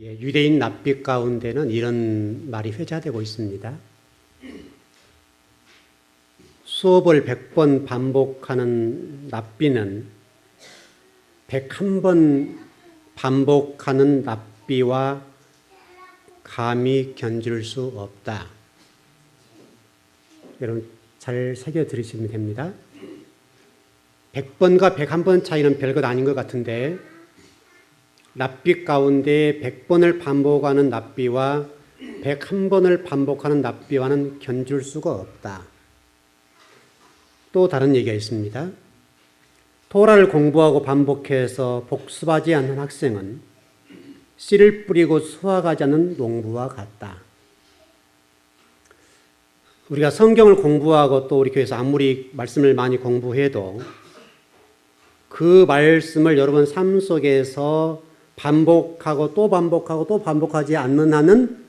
유대인 납비 가운데는 이런 말이 회자되고 있습니다. 수업을 100번 반복하는 납비는 101번 반복하는 납비와 감히 견줄 수 없다. 여러분 잘 새겨 들으시면 됩니다. 100번과 101번 차이는 별것 아닌 것 같은데 납비 가운데 100번을 반복하는 납비와 101번을 반복하는 납비와는 견줄 수가 없다. 또 다른 얘기가 있습니다. 토라를 공부하고 반복해서 복습하지 않는 학생은 씨를 뿌리고 수확하지 않는 농부와 같다. 우리가 성경을 공부하고 또 우리 교회에서 아무리 말씀을 많이 공부해도 그 말씀을 여러분 삶 속에서 반복하고 또 반복하고 또 반복하지 않는 한은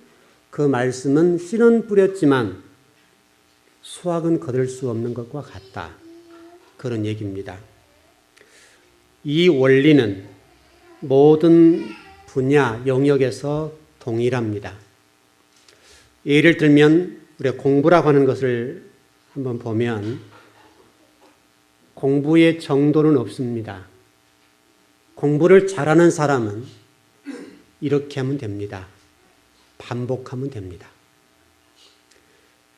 그 말씀은 씨는 뿌렸지만 수확은 거둘 수 없는 것과 같다. 그런 얘기입니다. 이 원리는 모든 분야, 영역에서 동일합니다. 예를 들면 우리가 공부라고 하는 것을 한번 보면 공부의 정도는 없습니다. 공부를 잘하는 사람은 이렇게 하면 됩니다. 반복하면 됩니다.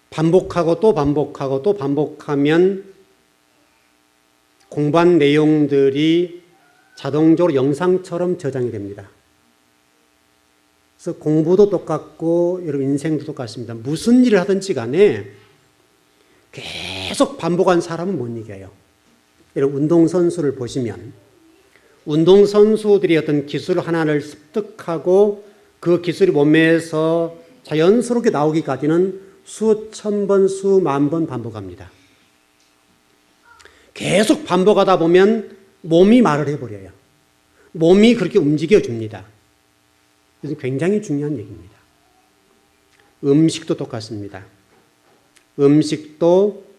반복하고 또 반복하고 또 반복하면 공부한 내용들이 자동적으로 영상처럼 저장이 됩니다. 그래서 공부도 똑같고 여러분 인생도 똑같습니다. 무슨 일을 하든지 간에 계속 반복한 사람은 못 이겨요. 여러분 운동선수를 보시면 운동선수들이 어떤 기술 하나를 습득하고 그 기술이 몸에서 자연스럽게 나오기까지는 수천 번, 수만 번 반복합니다. 계속 반복하다 보면 몸이 말을 해버려요. 몸이 그렇게 움직여줍니다. 이것은 굉장히 중요한 얘기입니다. 음식도 똑같습니다. 음식도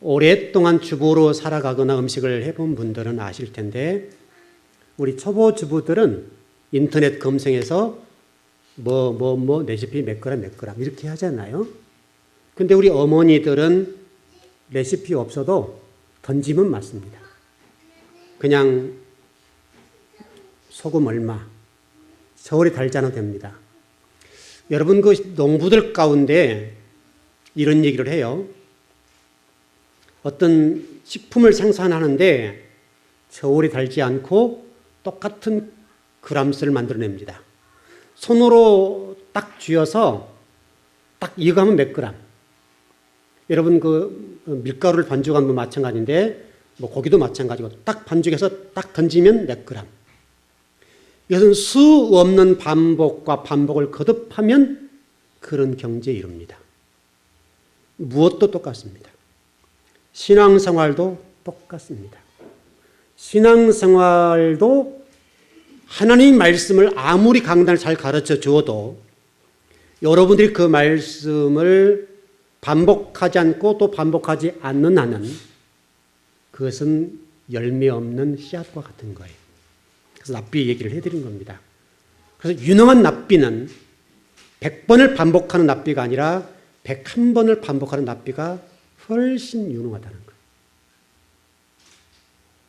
오랫동안 주부로 살아가거나 음식을 해본 분들은 아실 텐데 우리 초보 주부들은 인터넷 검색해서 레시피 몇 그램 이렇게 하잖아요. 근데 우리 어머니들은 레시피 없어도 던지면 맞습니다. 그냥 소금 얼마, 저울에 달지 않아도 됩니다. 여러분 그 농부들 가운데 이런 얘기를 해요. 어떤 식품을 생산하는데 저울에 달지 않고 똑같은 그람수를 만들어냅니다. 손으로 딱 쥐어서 딱 이거 하면 몇 그램. 여러분 그 밀가루를 반죽하는 건 마찬가지인데 뭐 고기도 마찬가지고 딱 반죽해서 딱 던지면 몇 그램. 이것은 수 없는 반복과 반복을 거듭하면 그런 경지에 이릅니다. 무엇도 똑같습니다. 신앙생활도 똑같습니다. 신앙생활도 하나님 말씀을 아무리 강단을 잘 가르쳐 주어도 여러분들이 그 말씀을 반복하지 않고 또 반복하지 않는 한은 그것은 열매 없는 씨앗과 같은 거예요. 그래서 납비 얘기를 해드린 겁니다. 그래서 유능한 납비는 100번을 반복하는 납비가 아니라 101번을 반복하는 납비가 훨씬 유능하다는 거예요.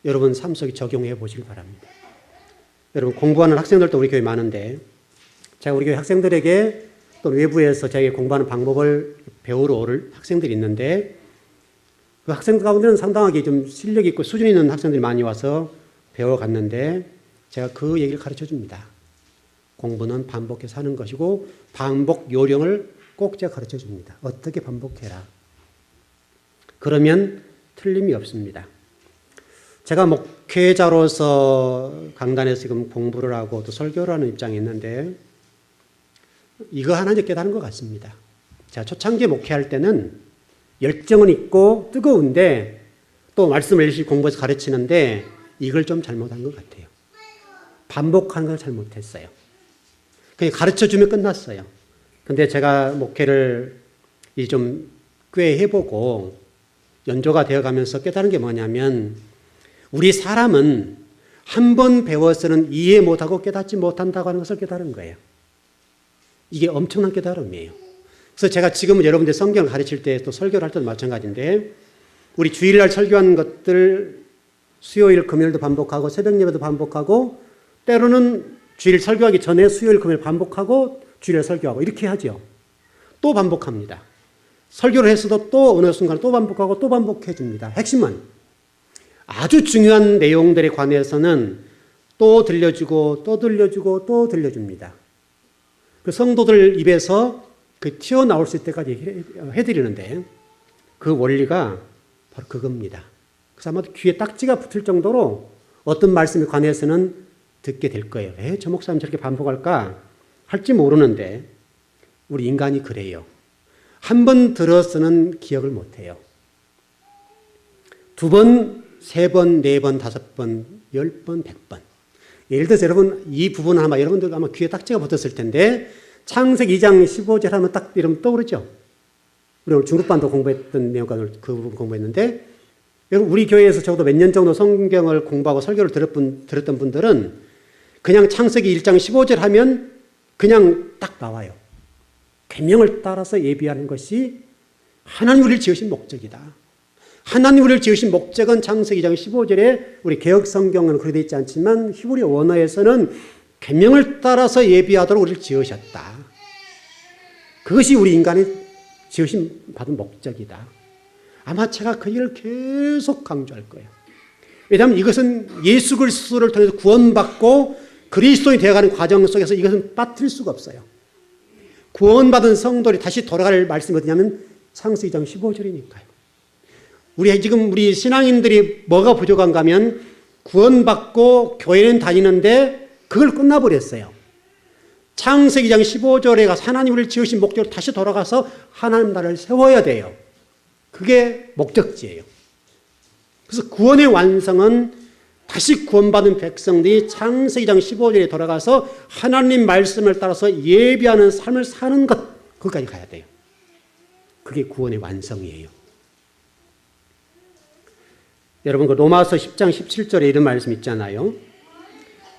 여러분 삶 속에 적용해 보시기 바랍니다. 여러분 공부하는 학생들도 우리 교회 많은데 제가 우리 교회 학생들에게 또 외부에서 자기가 공부하는 방법을 배우러 올 학생들이 있는데 그 학생들 가운데는 상당하게 좀 실력 있고 수준 있는 학생들이 많이 와서 배워갔는데 제가 그 얘기를 가르쳐 줍니다. 공부는 반복해서 하는 것이고 반복 요령을 꼭 제가 가르쳐 줍니다. 어떻게 반복해라. 그러면 틀림이 없습니다. 제가 목회자로서 강단에서 지금 공부를 하고 또 설교를 하는 입장에 있는데 이거 하나 이제 깨달은 것 같습니다. 제가 초창기에 목회할 때는 열정은 있고 뜨거운데 또 말씀을 열심히 공부해서 가르치는데 이걸 좀 잘못한 것 같아요. 반복하는 걸 잘못했어요. 그냥 가르쳐주면 끝났어요. 근데 제가 목회를 좀 꽤 해보고 연조가 되어가면서 깨달은 게 뭐냐면 우리 사람은 한 번 배워서는 이해 못하고 깨닫지 못한다고 하는 것을 깨달은 거예요. 이게 엄청난 깨달음이에요. 그래서 제가 지금은 여러분들 성경을 가르칠 때 또 설교를 할 때도 마찬가지인데 우리 주일날 설교한 것들 수요일, 금요일도 반복하고 새벽 예배도 반복하고 때로는 주일 설교하기 전에 수요일, 금요일 반복하고 주일에 설교하고 이렇게 하죠. 또 반복합니다. 설교를 했어도 또 어느 순간 또 반복하고 또 반복해 줍니다. 핵심은 아주 중요한 내용들에 관해서는 또 들려주고 또 들려주고 또 들려줍니다. 그 성도들 입에서 그 튀어나올 수 있을 때까지 해드리는데 그 원리가 바로 그겁니다. 그래서 아마 귀에 딱지가 붙을 정도로 어떤 말씀에 관해서는 듣게 될 거예요. 왜 저 목사님 저렇게 반복할까 할지 모르는데 우리 인간이 그래요. 한 번 들어서는 기억을 못해요. 2번, 3번, 4번, 5번, 10번, 100번. 예를 들어서 여러분 이 부분은 아마 여러분들 아마 귀에 딱지가 붙었을 텐데 창세기 2장 15절 하면 딱 이러면 떠오르죠. 우리 오늘 중급반도 공부했던 내용과 그 부분 공부했는데 여러분 우리 교회에서 적어도 몇 년 정도 성경을 공부하고 설교를 들었던 분들은 그냥 창세기 1장 15절 하면 그냥 딱 나와요. 계명을 따라서 예비하는 것이 하나님 우리를 지으신 목적이다. 하나님 우리를 지으신 목적은 창세기 2장 15절에 우리 개역 성경은 그렇게 되어 있지 않지만 히브리 원어에서는 계명을 따라서 예비하도록 우리를 지으셨다. 그것이 우리 인간이 지으신 받은 목적이다. 아마 제가 그 얘기를 계속 강조할 거예요. 왜냐하면 이것은 예수 그리스도를 통해서 구원받고 그리스도인이 되어가는 과정 속에서 이것은 빠뜨릴 수가 없어요. 구원받은 성도들이 다시 돌아갈 말씀이 어디냐면 창세기 2장 15절이니까요. 우리 신앙인들이 뭐가 부족한가 하면 구원받고 교회는 다니는데 그걸 끝나버렸어요. 창세기 2장 15절에 가서 하나님 우리를 지으신 목적으로 다시 돌아가서 하나님 나라를 세워야 돼요. 그게 목적지예요. 그래서 구원의 완성은 다시 구원받은 백성들이 창세기 2장 15절에 돌아가서 하나님 말씀을 따라서 예비하는 삶을 사는 것, 거기까지 가야 돼요. 그게 구원의 완성이에요. 여러분 그 로마서 10장 17절에 이런 말씀 있잖아요.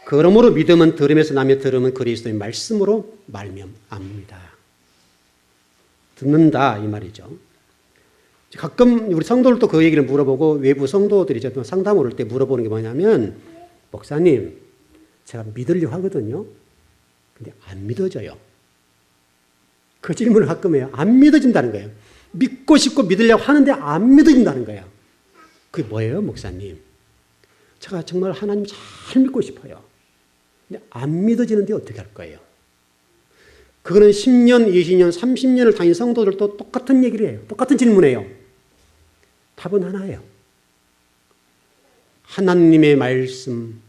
그러므로 믿음은 들음에서 나며 들음은 그리스도의 말씀으로 말미암습니다. 듣는다 이 말이죠. 가끔 우리 성도들도 그 얘기를 물어보고 외부 성도들이 상담을 올 때 물어보는 게 뭐냐면 목사님 제가 믿으려고 하거든요. 근데 안 믿어져요. 그 질문을 가끔 해요. 안 믿어진다는 거예요. 믿고 싶고 믿으려고 하는데 안 믿어진다는 거예요. 그게 뭐예요 목사님? 제가 정말 하나님 잘 믿고 싶어요. 근데 안 믿어지는데 어떻게 할 거예요? 그거는 10년, 20년, 30년을 다닌 성도들도 똑같은 얘기를 해요. 똑같은 질문이에요. 답은 하나예요. 하나님의 말씀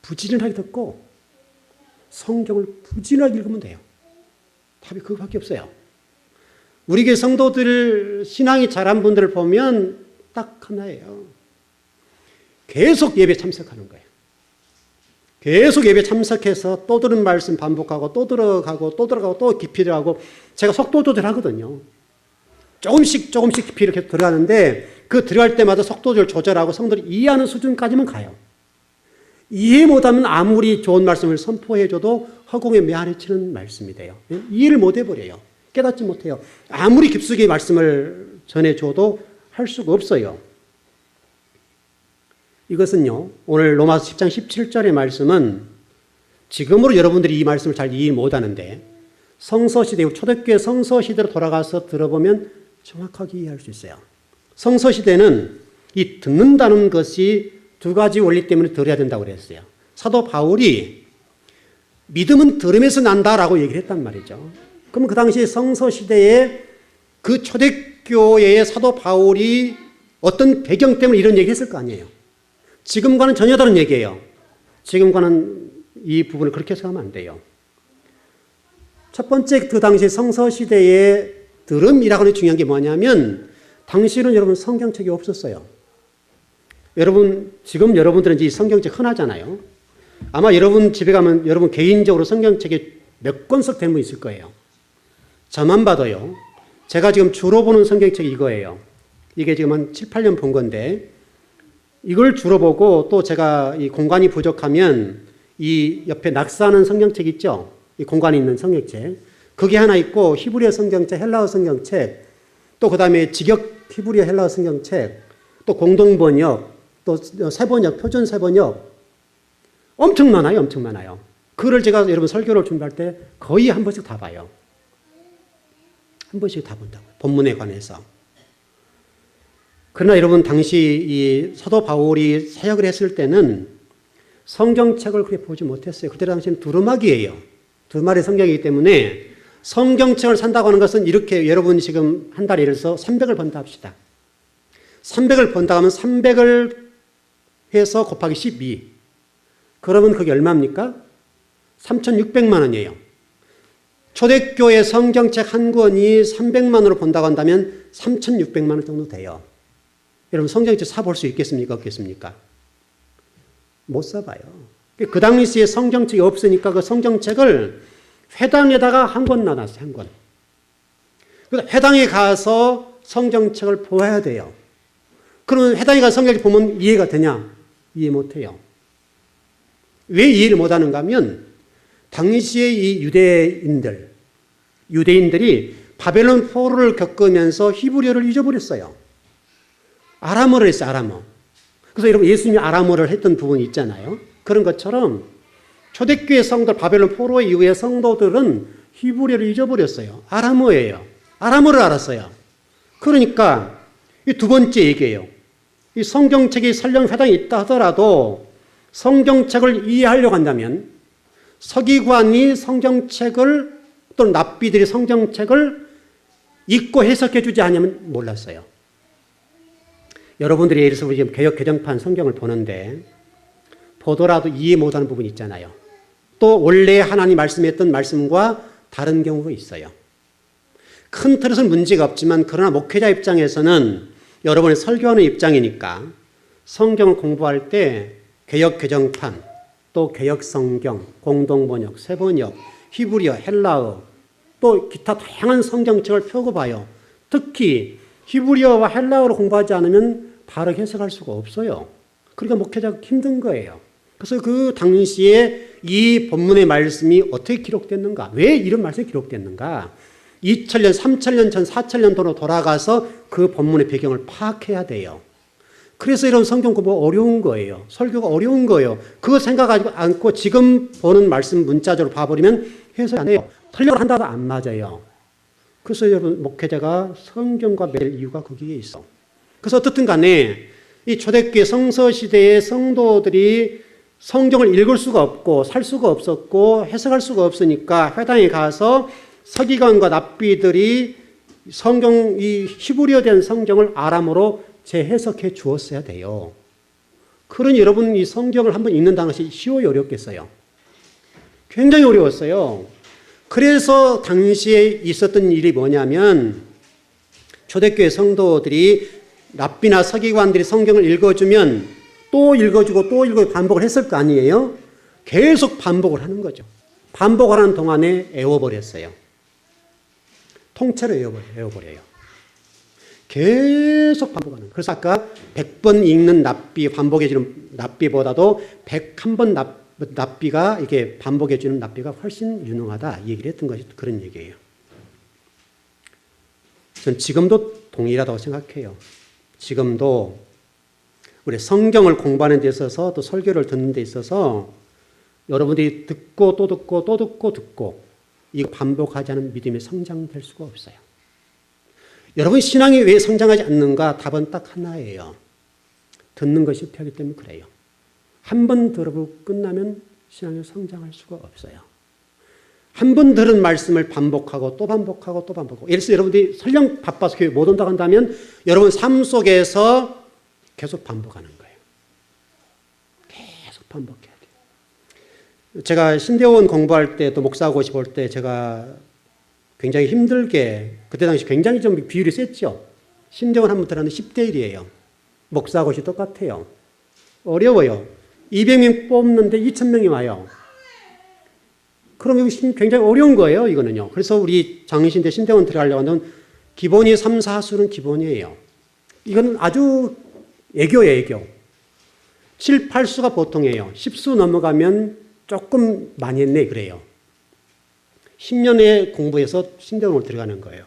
부지런하게 듣고 성경을 부지런하게 읽으면 돼요. 답이 그거밖에 없어요. 우리 교회 성도들 신앙이 잘한 분들을 보면 딱 하나예요. 계속 예배 참석하는 거예요. 계속 예배 참석해서 또 들은 말씀 반복하고 또 들어가고 또 들어가고 또 깊이 들어가고 제가 속도 조절하거든요. 조금씩 깊이 이렇게 들어가는데 그 들어갈 때마다 속도 조절하고 성도들이 이해하는 수준까지만 가요. 이해 못하면 아무리 좋은 말씀을 선포해줘도 허공에 매한에 치는 말씀이 돼요. 이해를 못 해버려요. 깨닫지 못해요. 아무리 깊숙이 말씀을 전해줘도 할 수가 없어요. 이것은요, 오늘 로마서 10장 17절의 말씀은 지금으로 여러분들이 이 말씀을 잘 이해 못하는데 성서시대, 초대교회 성서시대로 돌아가서 들어보면 정확하게 이해할 수 있어요. 성서시대는 이 듣는다는 것이 2가지 원리 때문에 들어야 된다고 그랬어요. 사도 바울이 믿음은 들음에서 난다라고 얘기를 했단 말이죠. 그럼 그 당시 성서시대에 그 초대교회의 사도 바울이 어떤 배경 때문에 이런 얘기를 했을 거 아니에요. 지금과는 전혀 다른 얘기예요. 지금과는 이 부분을 그렇게 생각하면 안 돼요. 첫 번째 그 당시 성서시대의 들음이라고 하는 중요한 게 뭐냐면 당시에는 여러분 성경책이 없었어요. 여러분 지금 여러분들은 이제 성경책 흔하잖아요. 아마 여러분 집에 가면 여러분 개인적으로 성경책이 몇 권씩 된 분 있을 거예요. 저만 봐도요. 제가 지금 주로 보는 성경책이 이거예요. 이게 지금 한 7, 8년 본 건데 이걸 주로 보고 또 제가 이 공간이 부족하면 이 옆에 낙서하는 성경책 있죠? 이 공간이 있는 성경책. 그게 하나 있고 히브리어 성경책, 헬라어 성경책, 또 그 다음에 직역 히브리어 헬라어 성경책, 또 공동번역, 또 세번역, 표준 세번역. 엄청 많아요. 엄청 많아요. 그걸 제가 여러분 설교를 준비할 때 거의 한 번씩 다 봐요. 한 번씩 다 본다고요. 본문에 관해서. 그러나 여러분 당시 이 사도 바울이 사역을 했을 때는 성경책을 그렇게 보지 못했어요. 그때 당시에는 두루마기예요. 두루마리 성경이기 때문에 성경책을 산다고 하는 것은 이렇게 여러분 지금 한 달에 예를 들어서 300을 번다 합시다. 300을 번다 하면 300을 해서 곱하기 12. 그러면 그게 얼마입니까? 3,600만 원이에요. 초대교회 성경책 한 권이 300만 원으로 본다고 한다면 3,600만 원 정도 돼요. 여러분 성경책 사볼 수 있겠습니까? 없겠습니까? 못 사봐요. 그 당시에 성경책이 없으니까 그 성경책을 회당에다가 한 권 놔놨어요. 한 권. 그래서 회당에 가서 성경책을 보아야 돼요. 그러면 회당에 가서 성경책 보면 이해가 되냐? 이해 못해요. 왜 이해를 못하는가 하면 당시에 이 유대인들이 바벨론 포로를 겪으면서 히브리어를 잊어버렸어요. 아람어를 했어요. 아람어. 그래서 여러분 예수님이 아람어를 했던 부분이 있잖아요. 그런 것처럼 초대교회 성도들, 바벨론 포로 이후의 성도들은 히브리어를 잊어버렸어요. 아람어예요. 아람어를 알았어요. 그러니까 이 두 번째 얘기예요. 이 성경책이 설령 회당에 있다 하더라도 성경책을 이해하려고 한다면 서기관이 성경책을 또는 납비들이 성경책을 읽고 해석해 주지 않으면 몰랐어요. 여러분들이 예를 들어서 우리 지금 개역 개정판 성경을 보는데 보더라도 이해 못하는 부분이 있잖아요. 또 원래 하나님 말씀했던 말씀과 다른 경우가 있어요. 큰 틀에서는 문제가 없지만 그러나 목회자 입장에서는 여러분이 설교하는 입장이니까 성경을 공부할 때 개역 개정판, 또 개역 성경, 공동번역, 세번역, 히브리어, 헬라어, 또 기타 다양한 성경책을 펴고 봐요. 특히 히브리어와 헬라어로 공부하지 않으면 바로 해석할 수가 없어요. 그러니까 목회자가 힘든 거예요. 그래서 그 당시에 이 본문의 말씀이 어떻게 기록됐는가? 왜 이런 말씀이 기록됐는가? 2000년, 3000년 전, 4000년도로 돌아가서 그 본문의 배경을 파악해야 돼요. 그래서 이런 성경 공부가 어려운 거예요. 설교가 어려운 거예요. 그거 생각하지 않고 지금 보는 말씀 문자적으로 봐버리면 해석이 안 돼요. 설교를 한다고 안 맞아요. 그래서 여러분 목회자가 성경과 맺을 이유가 거기에 있어. 그래서 어떻든 간에 이 초대교회 성서시대의 성도들이 성경을 읽을 수가 없고 살 수가 없었고 해석할 수가 없으니까 회당에 가서 서기관과 납비들이 성경, 이 히브리어 된 성경을 아람어로 재해석해 주었어야 돼요. 그러니 여러분 이 성경을 한번 읽는다는 것이 쉬워요, 어렵겠어요? 굉장히 어려웠어요. 그래서 당시에 있었던 일이 뭐냐면 초대교회 성도들이 랍비나 서기관들이 성경을 읽어주면 또 읽어주고 또 읽고 반복을 했을 거 아니에요? 계속 반복을 하는 거죠. 반복하는 동안에 애워버렸어요. 통째로 애워버려요. 계속 반복하는 거예요. 그래서 아까 100번 읽는 납비, 반복해주는 납비보다도 101번 납비가 이렇게 반복해주는 납비가 훨씬 유능하다 이 얘기를 했던 것이 그런 얘기예요. 전 지금도 동일하다고 생각해요. 지금도 우리 성경을 공부하는 데 있어서 또 설교를 듣는 데 있어서 여러분들이 듣고 또 듣고 또 듣고 듣고 이거 반복하지 않은 믿음이 성장될 수가 없어요. 여러분 신앙이 왜 성장하지 않는가? 답은 딱 하나예요. 듣는 것이 필요하기 때문에 그래요. 한 번 들어보고 끝나면 신앙이 성장할 수가 없어요. 한 번 들은 말씀을 반복하고 또 반복하고 또 반복하고. 예를 들어서 여러분들이 설령 바빠서 교회 못 온다고 한다면 여러분 삶 속에서 계속 반복하는 거예요. 계속 반복해야 돼요. 제가 신대원 공부할 때 또 목사고시 볼 때 제가 굉장히 힘들게 그때 당시 굉장히 좀 비율이 셌죠. 신대원 한 번 들었는데 10대 1이에요. 목사고시 똑같아요. 어려워요. 200명 뽑는데 2,000명이 와요. 그럼 굉장히 어려운 거예요, 이거는요. 그래서 우리 장신대 신대원 들어가려고 하면 기본이 3, 4수는 기본이에요. 이건 아주 애교예요, 애교. 7, 8수가 보통이에요. 10수 넘어가면 조금 많이 했네 그래요. 10년에 공부해서 신대원으로 들어가는 거예요.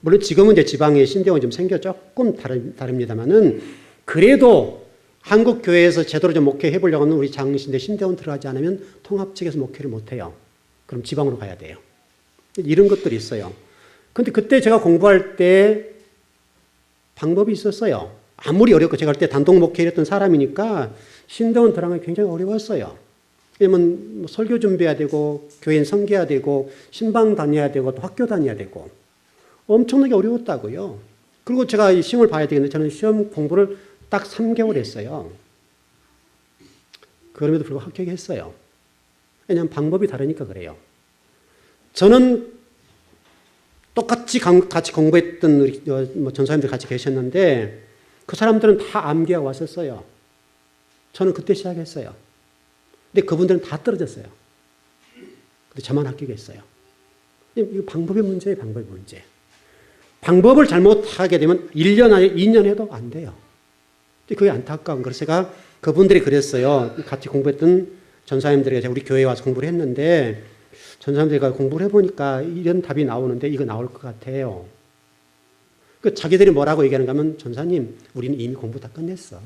물론 지금은 이제 지방에 신대원이 좀 생겨 조금 다릅니다만은 그래도 한국 교회에서 제대로 좀 목회해 보려고 하면 우리 장신대 신대원 들어가지 않으면 통합 측에서 목회를 못 해요. 그럼 지방으로 가야 돼요. 이런 것들이 있어요. 근데 그때 제가 공부할 때 방법이 있었어요. 아무리 어렵고 제가 그때 단독 목회를 했던 사람이니까 신대원 들어가기 굉장히 어려웠어요. 왜냐면 뭐 설교 준비해야 되고 교인 섬겨야 되고 신방 다녀야 되고 또 학교 다녀야 되고 엄청나게 어려웠다고요. 그리고 제가 이 시험을 봐야 되겠는데 저는 시험 공부를 딱 3개월 했어요. 그럼에도 불구하고 합격했어요. 왜냐하면 방법이 다르니까 그래요. 저는 똑같이 같이 공부했던 우리 전사님들 같이 계셨는데 그 사람들은 다 암기하고 왔었어요. 저는 그때 시작했어요. 근데 그분들은 다 떨어졌어요. 근데 저만 합격했어요. 이거 방법의 문제예요, 방법의 문제. 방법을 잘못하게 되면 1년 안에 2년 해도 안 돼요. 그게 안타까운 거라서 제가 그분들이 그랬어요. 같이 공부했던 전사님들에게 우리 교회에 와서 공부를 했는데 전사님들과 공부를 해보니까 이런 답이 나오는데 이거 나올 것 같아요. 그 자기들이 뭐라고 얘기하는가 하면 전사님 우리는 이미 공부 다 끝냈어.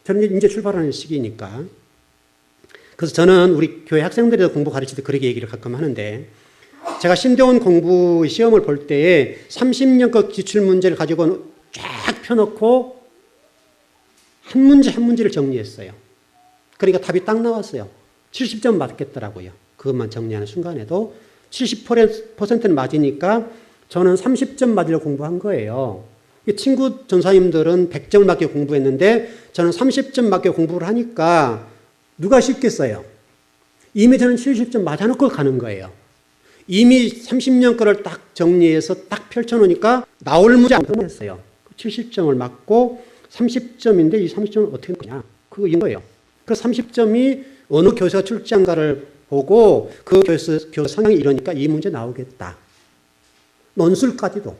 저는 이제 출발하는 시기니까. 그래서 저는 우리 교회 학생들이 공부 가르칠 때 그렇게 얘기를 가끔 하는데 제가 신대원 공부 시험을 볼 때에 30년껏 기출문제를 가지고 쫙 펴놓고 한 문제 한 문제를 정리했어요. 그러니까 답이 딱 나왔어요. 70점 맞겠더라고요. 그것만 정리하는 순간에도 70%는 맞으니까 저는 30점 맞으려고 공부한 거예요. 친구 전사님들은 100점을 맞게 공부했는데 저는 30점 맞게 공부를 하니까 누가 쉽겠어요? 이미 저는 70점 맞아놓고 가는 거예요. 이미 30년 거를 딱 정리해서 딱 펼쳐놓으니까 나올 문제 안 했어요. 70점을 맞고 30점인데 이 30점을 어떻게 넣냐? 그거인 거예요. 그 30점이 어느 교수가 출제한가를 보고 그 교수 성향이 이러니까 이 문제 나오겠다. 논술까지도.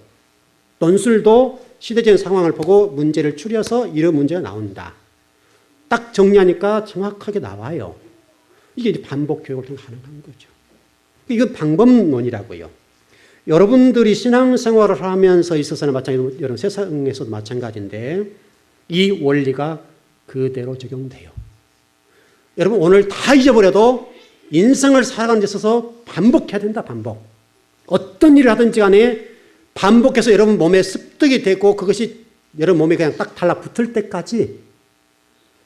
논술도 시대적인 상황을 보고 문제를 추려서 이런 문제가 나온다. 딱 정리하니까 정확하게 나와요. 이게 이제 반복 교육을 통해 가능한 거죠. 이건 방법론이라고요. 여러분들이 신앙생활을 하면서 있어서는 마찬가지고 여러분 세상에서도 마찬가지인데 이 원리가 그대로 적용돼요. 여러분 오늘 다 잊어버려도 인생을 살아가는 데 있어서 반복해야 된다. 반복. 어떤 일을 하든지 간에 반복해서 여러분 몸에 습득이 되고 그것이 여러분 몸에 그냥 딱 달라붙을 때까지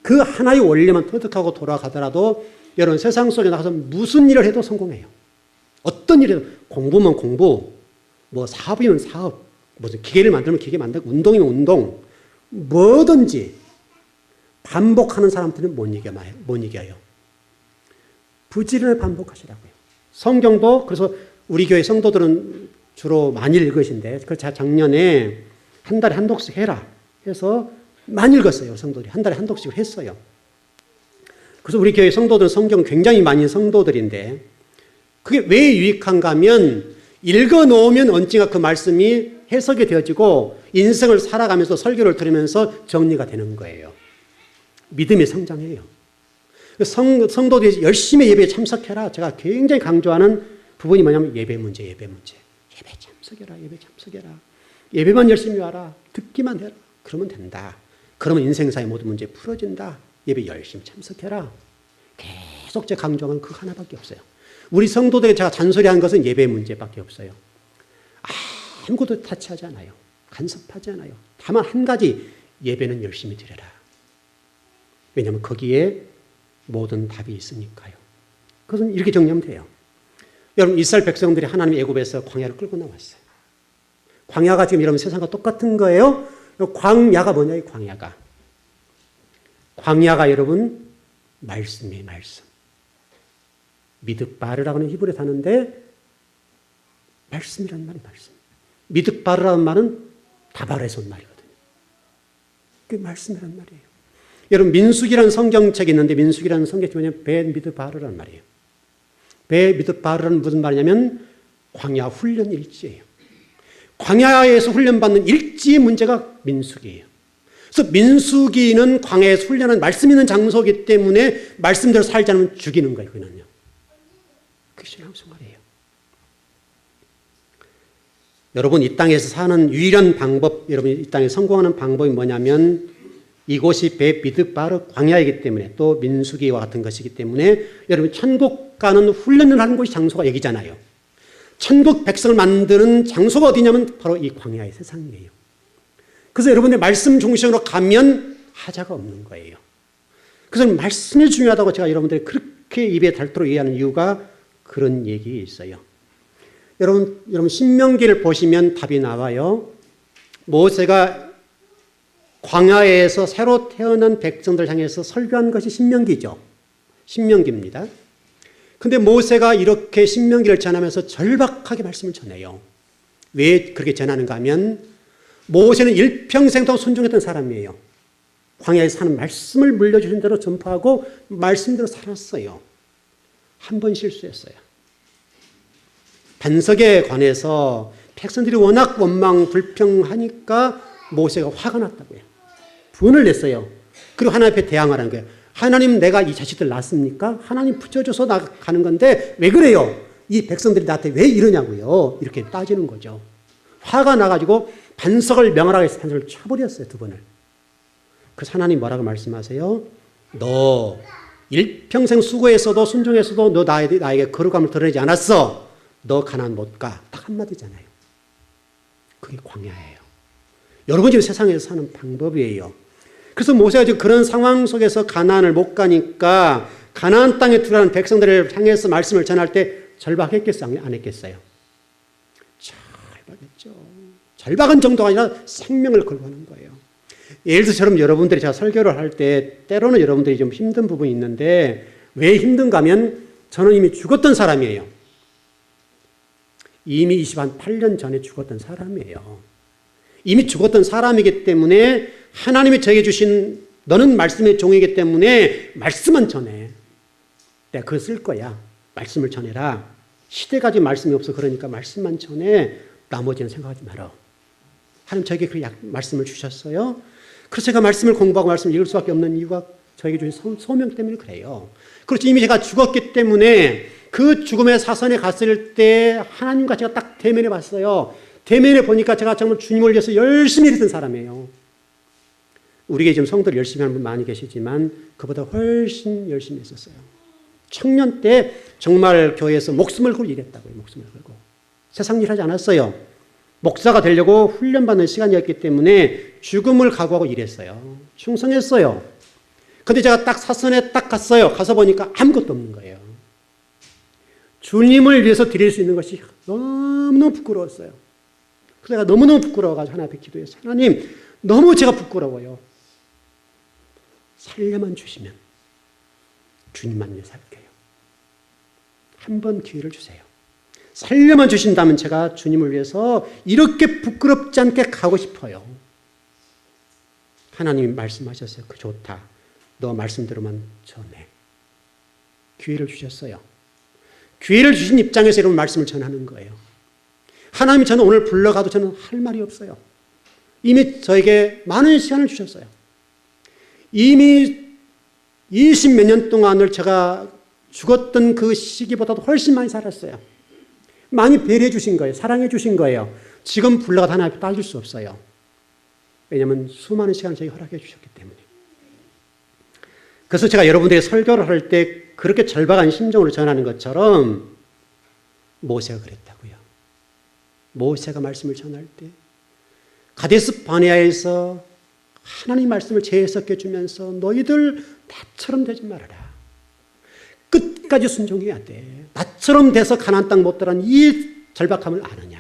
그 하나의 원리만 터득하고 돌아가더라도 여러분 세상 속에 나가서 무슨 일을 해도 성공해요. 어떤 일이든 공부면 공부, 뭐 사업이면 사업, 무슨 기계를 만들면 기계 만들고 운동이면 운동, 뭐든지 반복하는 사람들은 못 이겨요. 부지런히 반복하시라고요. 성경도 그래서 우리 교회 성도들은 주로 많이 읽으신데 그래서 제가 작년에 한 달에 한 독씩 해라 해서 많이 읽었어요. 성도들이 한 달에 한 독씩을 했어요. 그래서 우리 교회 성도들은 성경 굉장히 많이 읽는 성도들인데 그게 왜 유익한가 하면 읽어놓으면 언젠가 그 말씀이 해석이 되어지고 인생을 살아가면서 설교를 들으면서 정리가 되는 거예요. 믿음이 성장해요. 성도들이 열심히 예배에 참석해라. 제가 굉장히 강조하는 부분이 뭐냐면 예배 문제. 예배 참석해라. 예배 참석해라. 예배만 열심히 와라. 듣기만 해라. 그러면 된다. 그러면 인생사의 모든 문제 풀어진다. 예배 열심히 참석해라. 계속 제가 강조하는 그 하나밖에 없어요. 우리 성도들이 제가 잔소리한 것은 예배 문제밖에 없어요. 아무것도 타치하지 않아요. 간섭하지 않아요. 다만 한 가지 예배는 열심히 드려라. 왜냐하면 거기에 모든 답이 있으니까요. 그것은 이렇게 정리하면 돼요. 여러분 이스라엘 백성들이 하나님의 애굽에서 광야를 끌고 나왔어요. 광야가 지금 여러분 세상과 똑같은 거예요. 광야가 뭐냐 이 광야가. 광야가 여러분 말씀이에요. 말씀. 미드바르라고 하는 히브리 단어인데 말씀이라는 말이 말씀. 미드바르라는 말은 다발에서 온 말이거든요. 그게 말씀이라는 말이에요. 여러분 민수기라는 성경책이 있는데 민수기라는 성경책이 뭐냐면 베미드바르라는 말이에요. 베미드바르는 무슨 말이냐면 광야 훈련 일지예요. 광야에서 훈련받는 일지의 문제가 민수기예요. 그래서 민수기는 광야에서 훈련한 말씀 있는 장소이기 때문에 말씀대로 살지 않으면 죽이는 거예요. 그는요. 그게 신앙생활이에요. 여러분 이 땅에서 사는 유일한 방법, 여러분 이 땅에 성공하는 방법이 뭐냐면 이곳이 베비드바르 광야이기 때문에 또 민수기와 같은 것이기 때문에 여러분 천국 가는 훈련을 하는 곳이 장소가 여기잖아요. 천국 백성을 만드는 장소가 어디냐면 바로 이 광야의 세상이에요. 그래서 여러분의 말씀 중심으로 가면 하자가 없는 거예요. 그래서 말씀이 중요하다고 제가 여러분들이 그렇게 입에 닳도록 얘기하는 이유가 그런 얘기에 있어요. 여러분 신명기를 보시면 답이 나와요. 모세가 광야에서 새로 태어난 백성들 향해서 설교한 것이 신명기죠. 신명기입니다. 근데 모세가 이렇게 신명기를 전하면서 절박하게 말씀을 전해요. 왜 그렇게 전하는가 하면 모세는 일평생 동안 순종했던 사람이에요. 광야에서 사는 말씀을 물려주신 대로 전파하고 말씀대로 살았어요. 한 번 실수했어요. 반석에 관해서 백성들이 워낙 원망 불평하니까 모세가 화가 났다고요. 분을 냈어요. 그리고 하나님 앞에 대항하라는 거예요. 하나님 내가 이 자식들 낳습니까? 하나님 붙여줘서 나 가는 건데 왜 그래요? 이 백성들이 나한테 왜 이러냐고요. 이렇게 따지는 거죠. 화가 나가지고 반석을 명하라고 해서 반석을 쳐버렸어요. 두 번을. 그래서 하나님 뭐라고 말씀하세요? 너 일평생 수고했어도 순종했어도 너 나에게 거룩함을 드러내지 않았어. 너 가나안 못 가. 딱 한마디잖아요. 그게 광야예요. 여러분 지금 세상에서 사는 방법이에요. 그래서 모세가 지금 그런 상황 속에서 가나안을 못 가니까 가나안 땅에 들어가는 백성들을 향해서 말씀을 전할 때 절박했겠어요? 안 했겠어요? 절박했죠. 절박한 정도가 아니라 생명을 걸고 하는 거예요. 예를 들어서 여러분들이 제가 설교를 할 때 때로는 여러분들이 좀 힘든 부분이 있는데 왜 힘든가 하면 저는 이미 죽었던 사람이에요. 이미 28년 전에 죽었던 사람이에요. 이미 죽었던 사람이기 때문에 하나님이 저에게 주신 너는 말씀의 종이기 때문에 말씀만 전해. 내가 그걸 쓸 거야. 말씀을 전해라. 시대가 지금 말씀이 없어 그러니까 말씀만 전해. 나머지는 생각하지 마라. 하나님 저에게 그 말씀을 주셨어요. 그래서 제가 말씀을 공부하고 말씀을 읽을 수밖에 없는 이유가 저에게 주신 소명 때문에 그래요. 그렇지 이미 제가 죽었기 때문에 그 죽음의 사선에 갔을 때 하나님과 제가 딱 대면해 봤어요. 대면해 보니까 제가 정말 주님을 위해서 열심히 일했던 사람이에요. 우리에게 지금 성도를 열심히 하는 분 많이 계시지만 그보다 훨씬 열심히 했었어요. 청년 때 정말 교회에서 목숨을 걸고 일했다고요. 목숨을 걸고. 세상 일 하지 않았어요. 목사가 되려고 훈련받는 시간이었기 때문에 죽음을 각오하고 일했어요. 충성했어요. 근데 제가 딱 사선에 딱 갔어요. 가서 보니까 아무것도 없는 거예요. 주님을 위해서 드릴 수 있는 것이 너무너무 부끄러웠어요. 그래서 내가 너무너무 부끄러워가지고 하나님 앞에 기도했어요. 하나님 너무 제가 부끄러워요. 살려만 주시면 주님만 위해 살게요. 한 번 기회를 주세요. 살려만 주신다면 제가 주님을 위해서 이렇게 부끄럽지 않게 가고 싶어요. 하나님이 말씀하셨어요. 그 좋다. 너 말씀대로만 전해. 기회를 주셨어요. 기회를 주신 입장에서 이런 말씀을 전하는 거예요. 하나님이 저는 오늘 불러가도 저는 할 말이 없어요. 이미 저에게 많은 시간을 주셨어요. 이미 20몇 년 동안을 제가 죽었던 그 시기보다도 훨씬 많이 살았어요. 많이 배려해 주신 거예요. 사랑해 주신 거예요. 지금 불러가도 하나님 앞에 따질 수 없어요. 왜냐하면 수많은 시간을 저에게 허락해 주셨기 때문에. 그래서 제가 여러분들이 설교를 할 때 그렇게 절박한 심정으로 전하는 것처럼 모세가 그랬다고요. 모세가 말씀을 전할 때 가데스 바네아에서 하나님 말씀을 재해석해 주면서 너희들 나처럼 되지 말아라. 끝까지 순종해야 돼. 나처럼 돼서 가나안 땅 못 들어간 이 절박함을 아느냐.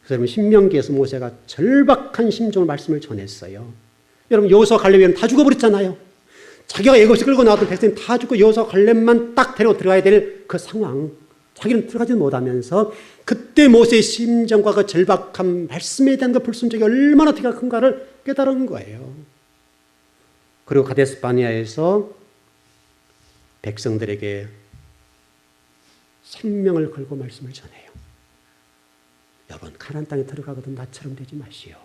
그래서 여러분 신명기에서 모세가 절박한 심정으로 말씀을 전했어요. 여러분 여호수아 갈렙은 다 죽어버렸잖아요. 자기가 애굽에서 끌고 나왔던 백성이 다 죽고 여호수아 갈렙만 딱 데리고 들어가야 될 그 상황. 자기는 들어가지 못하면서 그때 모세의 심정과 그 절박함, 말씀에 대한 그 불순종이 얼마나 티가 큰가를 깨달은 거예요. 그리고 가데스 바네아에서 백성들에게 생명을 걸고 말씀을 전해요. 여러분 가나안 땅에 들어가거든 나처럼 되지 마시오.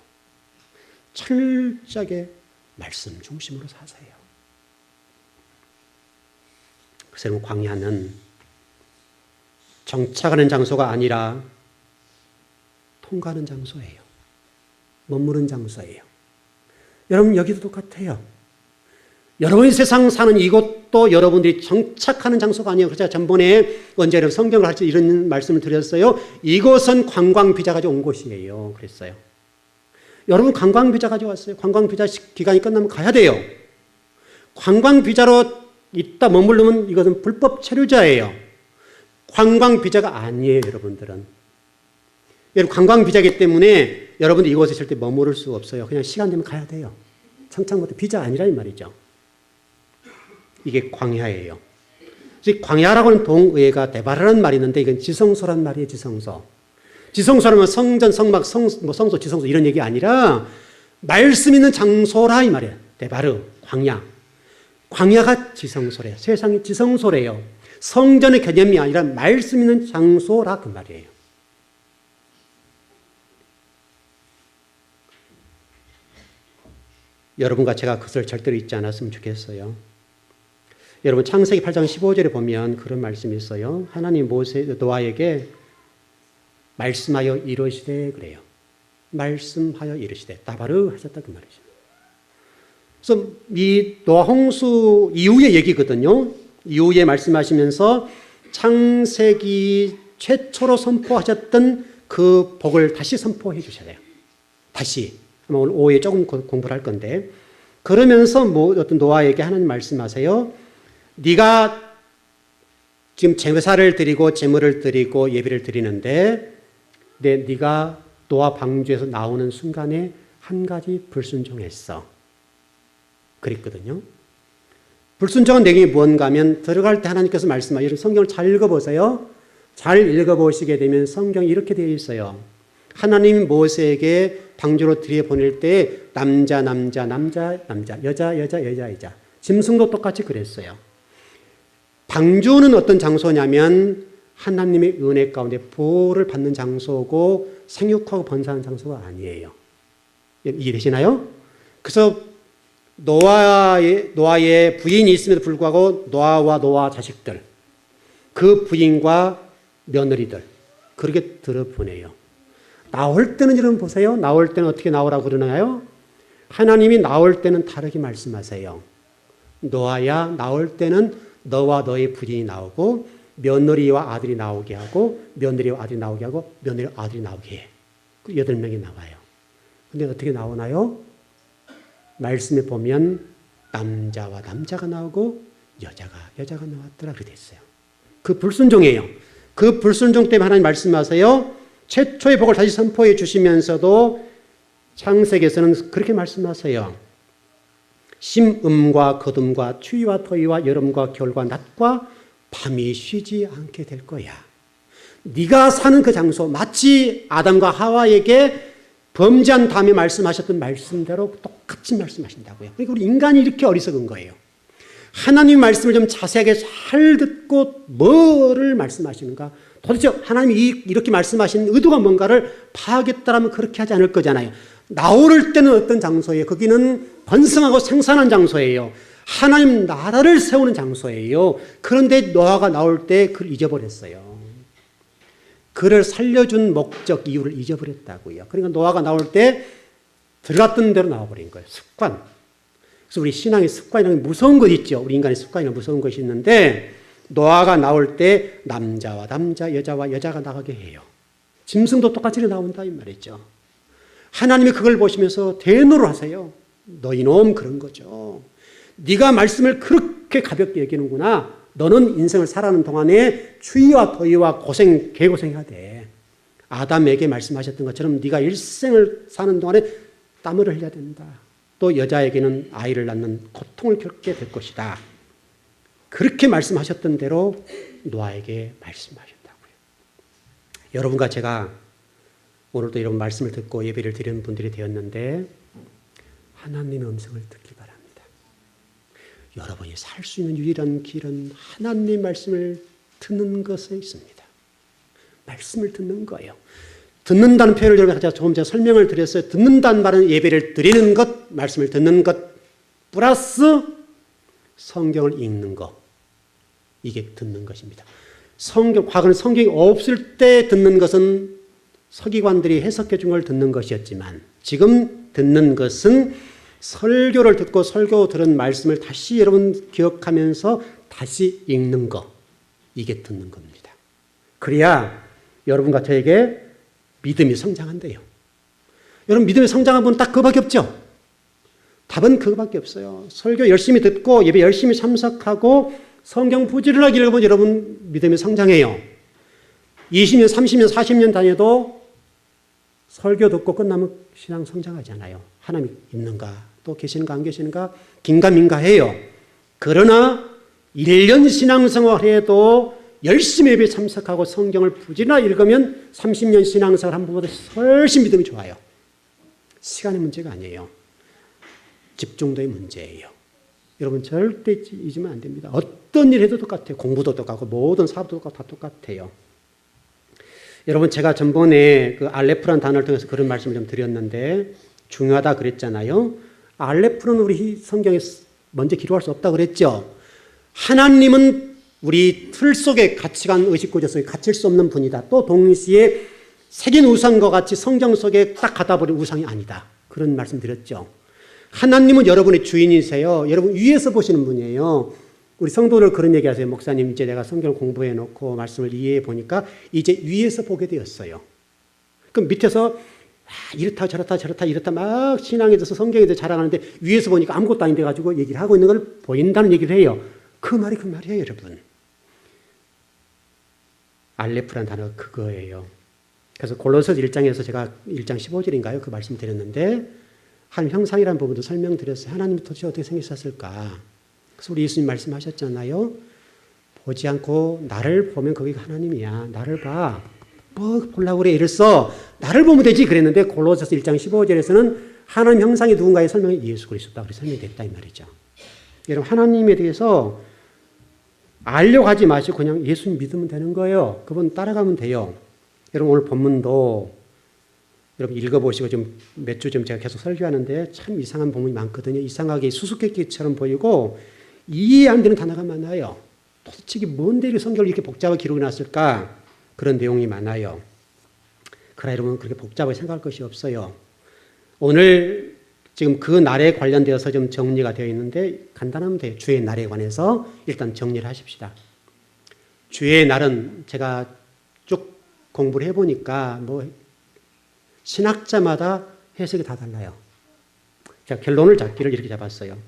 철저하게 말씀 중심으로 사세요. 그래서 광야는 정착하는 장소가 아니라 통과하는 장소예요. 머무는 장소예요. 여러분 여기도 똑같아요. 여러분이 세상 사는 이곳도 여러분들이 정착하는 장소가 아니에요. 그래서 전번에 언제 성경을 할 때 이런 말씀을 드렸어요. 이곳은 관광 비자 가지고 온 곳이에요. 그랬어요. 여러분 관광 비자 가지고 왔어요. 관광 비자 기간이 끝나면 가야 돼요. 관광 비자로 있다 머무르면 이것은 불법 체류자예요. 관광 비자가 아니에요, 여러분들은. 여러분 관광 비자이기 때문에 여러분들 이곳에 절대 머무를 수 없어요. 그냥 시간 되면 가야 돼요. 청창부터 비자 아니라 이 말이죠. 이게 광야예요. 광야라고 하는 동의어가 데바르라는 말이 있는데 이건 지성소란 말이에요. 지성소. 지성소라면 성전, 성막, 성소, 지성소 이런 얘기 아니라 말씀 있는 장소라 이 말이에요. 데바르, 광야. 광야가 지성소래요. 세상이 지성소래요. 성전의 개념이 아니라 말씀 있는 장소라 그 말이에요. 여러분과 제가 그것을 절대로 잊지 않았으면 좋겠어요. 여러분 창세기 8장 15절에 보면 그런 말씀이 있어요. 하나님 노아에게 말씀하여 이르시되 그래요. 말씀하여 이르시되 다바르 하셨다 그 말이죠. 그래서 이 노아 홍수 이후의 얘기거든요. 이후에 말씀하시면서 창세기 최초로 선포하셨던 그 복을 다시 선포해 주셔야 돼요. 다시. 오늘 오후에 조금 공부를 할 건데 그러면서 어떤 노아에게 하나님 말씀하세요. 네가 지금 제사를 드리고 제물을 드리고 예배를 드리는데 네가 노아 방주에서 나오는 순간에 한 가지 불순종했어. 그랬거든요. 불순종한 내용이 무언가 하면 들어갈 때 하나님께서 말씀하시는 성경을 잘 읽어보세요. 잘 읽어보시게 되면 성경이 이렇게 되어 있어요. 하나님 모세에게 방주로 들여보낼 때 남자, 여자. 짐승도 똑같이 그랬어요. 방주는 어떤 장소냐면 하나님의 은혜 가운데 보호를 받는 장소고 생육하고 번성하는 장소가 아니에요. 이해되시나요? 그래서 노아의 부인이 있음에도 불구하고 노아 자식들, 그 부인과 며느리들 그렇게 들어보내요. 나올 때는 여러분 보세요. 나올 때는 어떻게 나오라고 그러나요? 하나님이 나올 때는 다르게 말씀하세요. 노아야 나올 때는 너와 너의 부인이 나오고 며느리와 아들이 나오게 하고 며느리와 아들이 나오게 하고 며느리와 아들이 나오게 해. 8명이 나와요. 근데 어떻게 나오나요? 말씀에 보면 남자와 남자가 나오고 여자가 나왔더라 그렇게 됐어요. 그 불순종이에요. 그 불순종 때문에 하나님 말씀하세요. 최초의 복을 다시 선포해 주시면서도 창세기에서는 그렇게 말씀하세요. 심음과 거둠과 추위와 더위와 여름과 겨울과 낮과 밤이 쉬지 않게 될 거야. 네가 사는 그 장소 마치 아담과 하와에게 범죄한 다음에 말씀하셨던 말씀대로 똑같이 말씀하신다고요. 그러니까 우리 인간이 이렇게 어리석은 거예요. 하나님 말씀을 좀 자세하게 잘 듣고 뭐를 말씀하시는가 도대체 하나님이 이렇게 말씀하신 의도가 뭔가를 파악했다라면 그렇게 하지 않을 거잖아요. 나올 때는 어떤 장소예요? 거기는 번성하고 생산한 장소예요. 하나님 나라를 세우는 장소예요. 그런데 노아가 나올 때 그걸 잊어버렸어요. 그를 살려준 목적, 이유를 잊어버렸다고요. 그러니까 노아가 나올 때 들어갔던 대로 나와버린 거예요. 습관. 그래서 우리 신앙의 습관이라는 무서운 것 있죠. 우리 인간의 습관이라는 무서운 것이 있는데 노아가 나올 때 남자와 남자, 여자와 여자가 나가게 해요. 짐승도 똑같이 나온다 이 말이죠. 하나님이 그걸 보시면서 대노를 하세요. 너 이놈 그런 거죠. 네가 말씀을 그렇게 가볍게 여기는구나. 너는 인생을 살아가는 동안에 추위와 더위와 고생, 개고생해야 돼. 아담에게 말씀하셨던 것처럼 네가 일생을 사는 동안에 땀을 흘려야 된다. 또 여자에게는 아이를 낳는 고통을 겪게 될 것이다. 그렇게 말씀하셨던 대로 노아에게 말씀하셨다고요. 여러분과 제가 오늘도 이런 말씀을 듣고 예배를 드리는 분들이 되었는데 하나님의 음성을 듣기 바랍니다. 여러분이 살 수 있는 유일한 길은 하나님의 말씀을 듣는 것에 있습니다. 말씀을 듣는 거예요. 듣는다는 표현을 제가 조금 전에 설명을 드렸어요. 듣는다는 말은 예배를 드리는 것, 말씀을 듣는 것, 플러스 성경을 읽는 것. 이게 듣는 것입니다. 과거는 성경이 없을 때 듣는 것은 서기관들이 해석해 준 걸 듣는 것이었지만 지금 듣는 것은 설교를 듣고 설교 들은 말씀을 다시 여러분 기억하면서 다시 읽는 것. 이게 듣는 겁니다. 그래야 여러분과 저에게 믿음이 성장한대요. 여러분 믿음이 성장한 분 딱 그거밖에 없죠? 답은 그거밖에 없어요. 설교 열심히 듣고 예배 열심히 참석하고 성경 부지런하게 읽으면 여러분 믿음이 성장해요. 20년, 30년, 40년 다녀도 설교 듣고 끝나면 신앙 성장하지 않아요. 하나님 있는가? 또 계시는가 안 계시는가? 긴가민가해요. 그러나 1년 신앙생활해도 열심히 예배 참석하고 성경을 부지런하게 읽으면 30년 신앙생활 한 번보다 훨씬 믿음이 좋아요. 시간의 문제가 아니에요. 집중도의 문제예요. 여러분 절대 잊으면 안 됩니다. 어떤 일 해도 똑같아요. 공부도 똑같고 모든 사업도 다 똑같아요. 여러분 제가 전번에 그 알레프라는 단어를 통해서 그런 말씀을 좀 드렸는데 중요하다 그랬잖아요. 알레프는 우리 성경에 먼저 기록할 수 없다고 그랬죠. 하나님은 우리 틀 속에 가치관 의식구조 속에 갇힐 수 없는 분이다. 또 동시에 새긴 우상과 같이 성경 속에 딱 갖다 버린 우상이 아니다. 그런 말씀 드렸죠. 하나님은 여러분의 주인이세요. 여러분 위에서 보시는 분이에요. 우리 성도들 그런 얘기하세요. 목사님 이제 내가 성경을 공부해 놓고 말씀을 이해해 보니까 이제 위에서 보게 되었어요. 그럼 밑에서 이렇다 저렇다 이렇다 막 신앙에 대해서 성경에 대해서 자랑하는데 위에서 보니까 아무것도 아닌데 가지고 얘기를 하고 있는 걸 보인다는 얘기를 해요. 그 말이 그 말이에요, 여러분. 알레프란 단어가 그거예요. 그래서 골로새서 1장에서 제가 1장 15절인가요? 그 말씀 드렸는데 한 형상이라는 부분도 설명드렸어요. 하나님이 도대체 어떻게 생기셨을까? 그래서 우리 예수님 말씀하셨잖아요. 보지 않고 나를 보면 거기가 하나님이야. 나를 봐. 뭐 보려고 그래. 이래서 나를 보면 되지 그랬는데 골로새서 1장 15절에서는 하나님 형상이 누군가의 설명이 예수 그리스도다. 그렇게 설명이 됐다 이 말이죠. 여러분 하나님에 대해서 알려고 하지 마시고 그냥 예수님 믿으면 되는 거예요. 그분 따라가면 돼요. 여러분 오늘 본문도 여러분 읽어보시고 좀 몇 주 좀 제가 계속 설교하는데 참 이상한 본문이 많거든요. 이상하게 수수께끼처럼 보이고 이해 안 되는 단어가 많아요. 도대체 이게 뭔데 성경을 이렇게 복잡하게 기록해 놨을까? 그런 내용이 많아요. 그러나 여러분 그렇게 복잡하게 생각할 것이 없어요. 오늘 지금 그 날에 관련되어서 좀 정리가 되어 있는데 간단하면 돼요. 주의 날에 관해서 일단 정리를 하십시다. 주의 날은 제가 쭉 공부를 해보니까 뭐 신학자마다 해석이 다 달라요. 제가 결론을 잡기를 이렇게 잡았어요.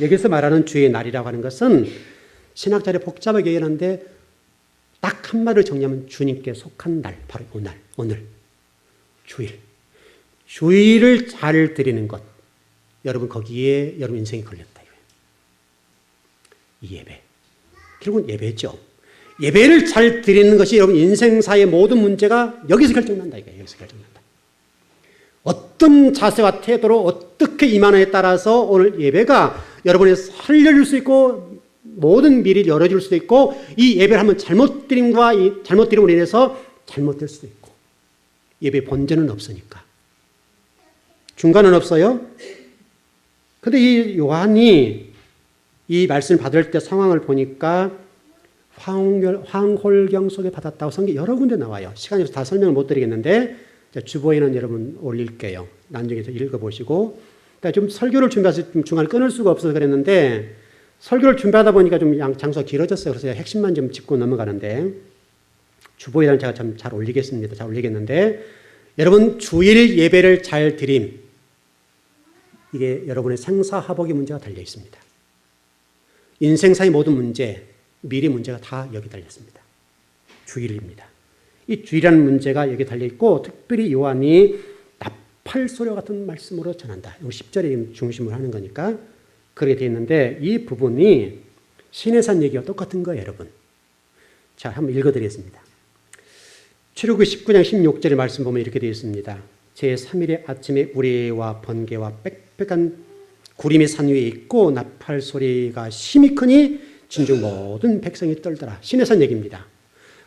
여기서 말하는 주의 날이라고 하는 것은 신학자들이 복잡하게 얘기하는데 딱 한마디를 정리하면 주님께 속한 날, 바로 오늘, 주일. 주일을 잘 드리는 것. 여러분 거기에 여러분 인생이 걸렸다. 이 예배. 결국은 예배죠. 예배를 잘 드리는 것이 여러분 인생사의 모든 문제가 여기서 결정난다. 여기서 결정난다. 어떤 자세와 태도로 어떻게 임하느냐에 따라서 오늘 예배가 여러분의 살려줄 수 있고 모든 미리 열어줄 수도 있고 이 예배를 한번 잘못 드림으로 인해서 잘못될 수도 있고 예배 본전은 없으니까. 중간은 없어요. 근데 이 요한이 이 말씀을 받을 때 상황을 보니까 황홀경 속에 받았다고 성경 여러 군데 나와요. 시간이 없어서 다 설명을 못 드리겠는데 주보에는 여러분 올릴게요. 나중에 읽어보시고. 좀 설교를 준비해서 좀 중간에 끊을 수가 없어서 그랬는데 설교를 준비하다 보니까 좀 장소가 길어졌어요. 그래서 핵심만 좀 짚고 넘어가는데 주보에는 제가 좀 잘 올리겠습니다. 잘 올리겠는데 여러분 주일 예배를 잘 드림. 이게 여러분의 생사화복의 문제가 달려 있습니다. 인생사의 모든 문제, 미래 문제가 다 여기 달려 있습니다. 주일입니다. 이 주일이라는 문제가 여기 달려 있고 특별히 요한이 나팔소리 같은 말씀으로 전한다. 10절에 중심으로 하는 거니까 그렇게 되어 있는데 이 부분이 시내산 얘기와 똑같은 거예요, 여러분. 자, 한번 읽어드리겠습니다. 출애굽기 19장 16절의 말씀 보면 이렇게 되어 있습니다. 제3일의 아침에 우레와 번개와 빽빽한 구름이 산 위에 있고 나팔 소리가 심히 크니 진중 모든 백성이 떨더라. 시내산 얘기입니다.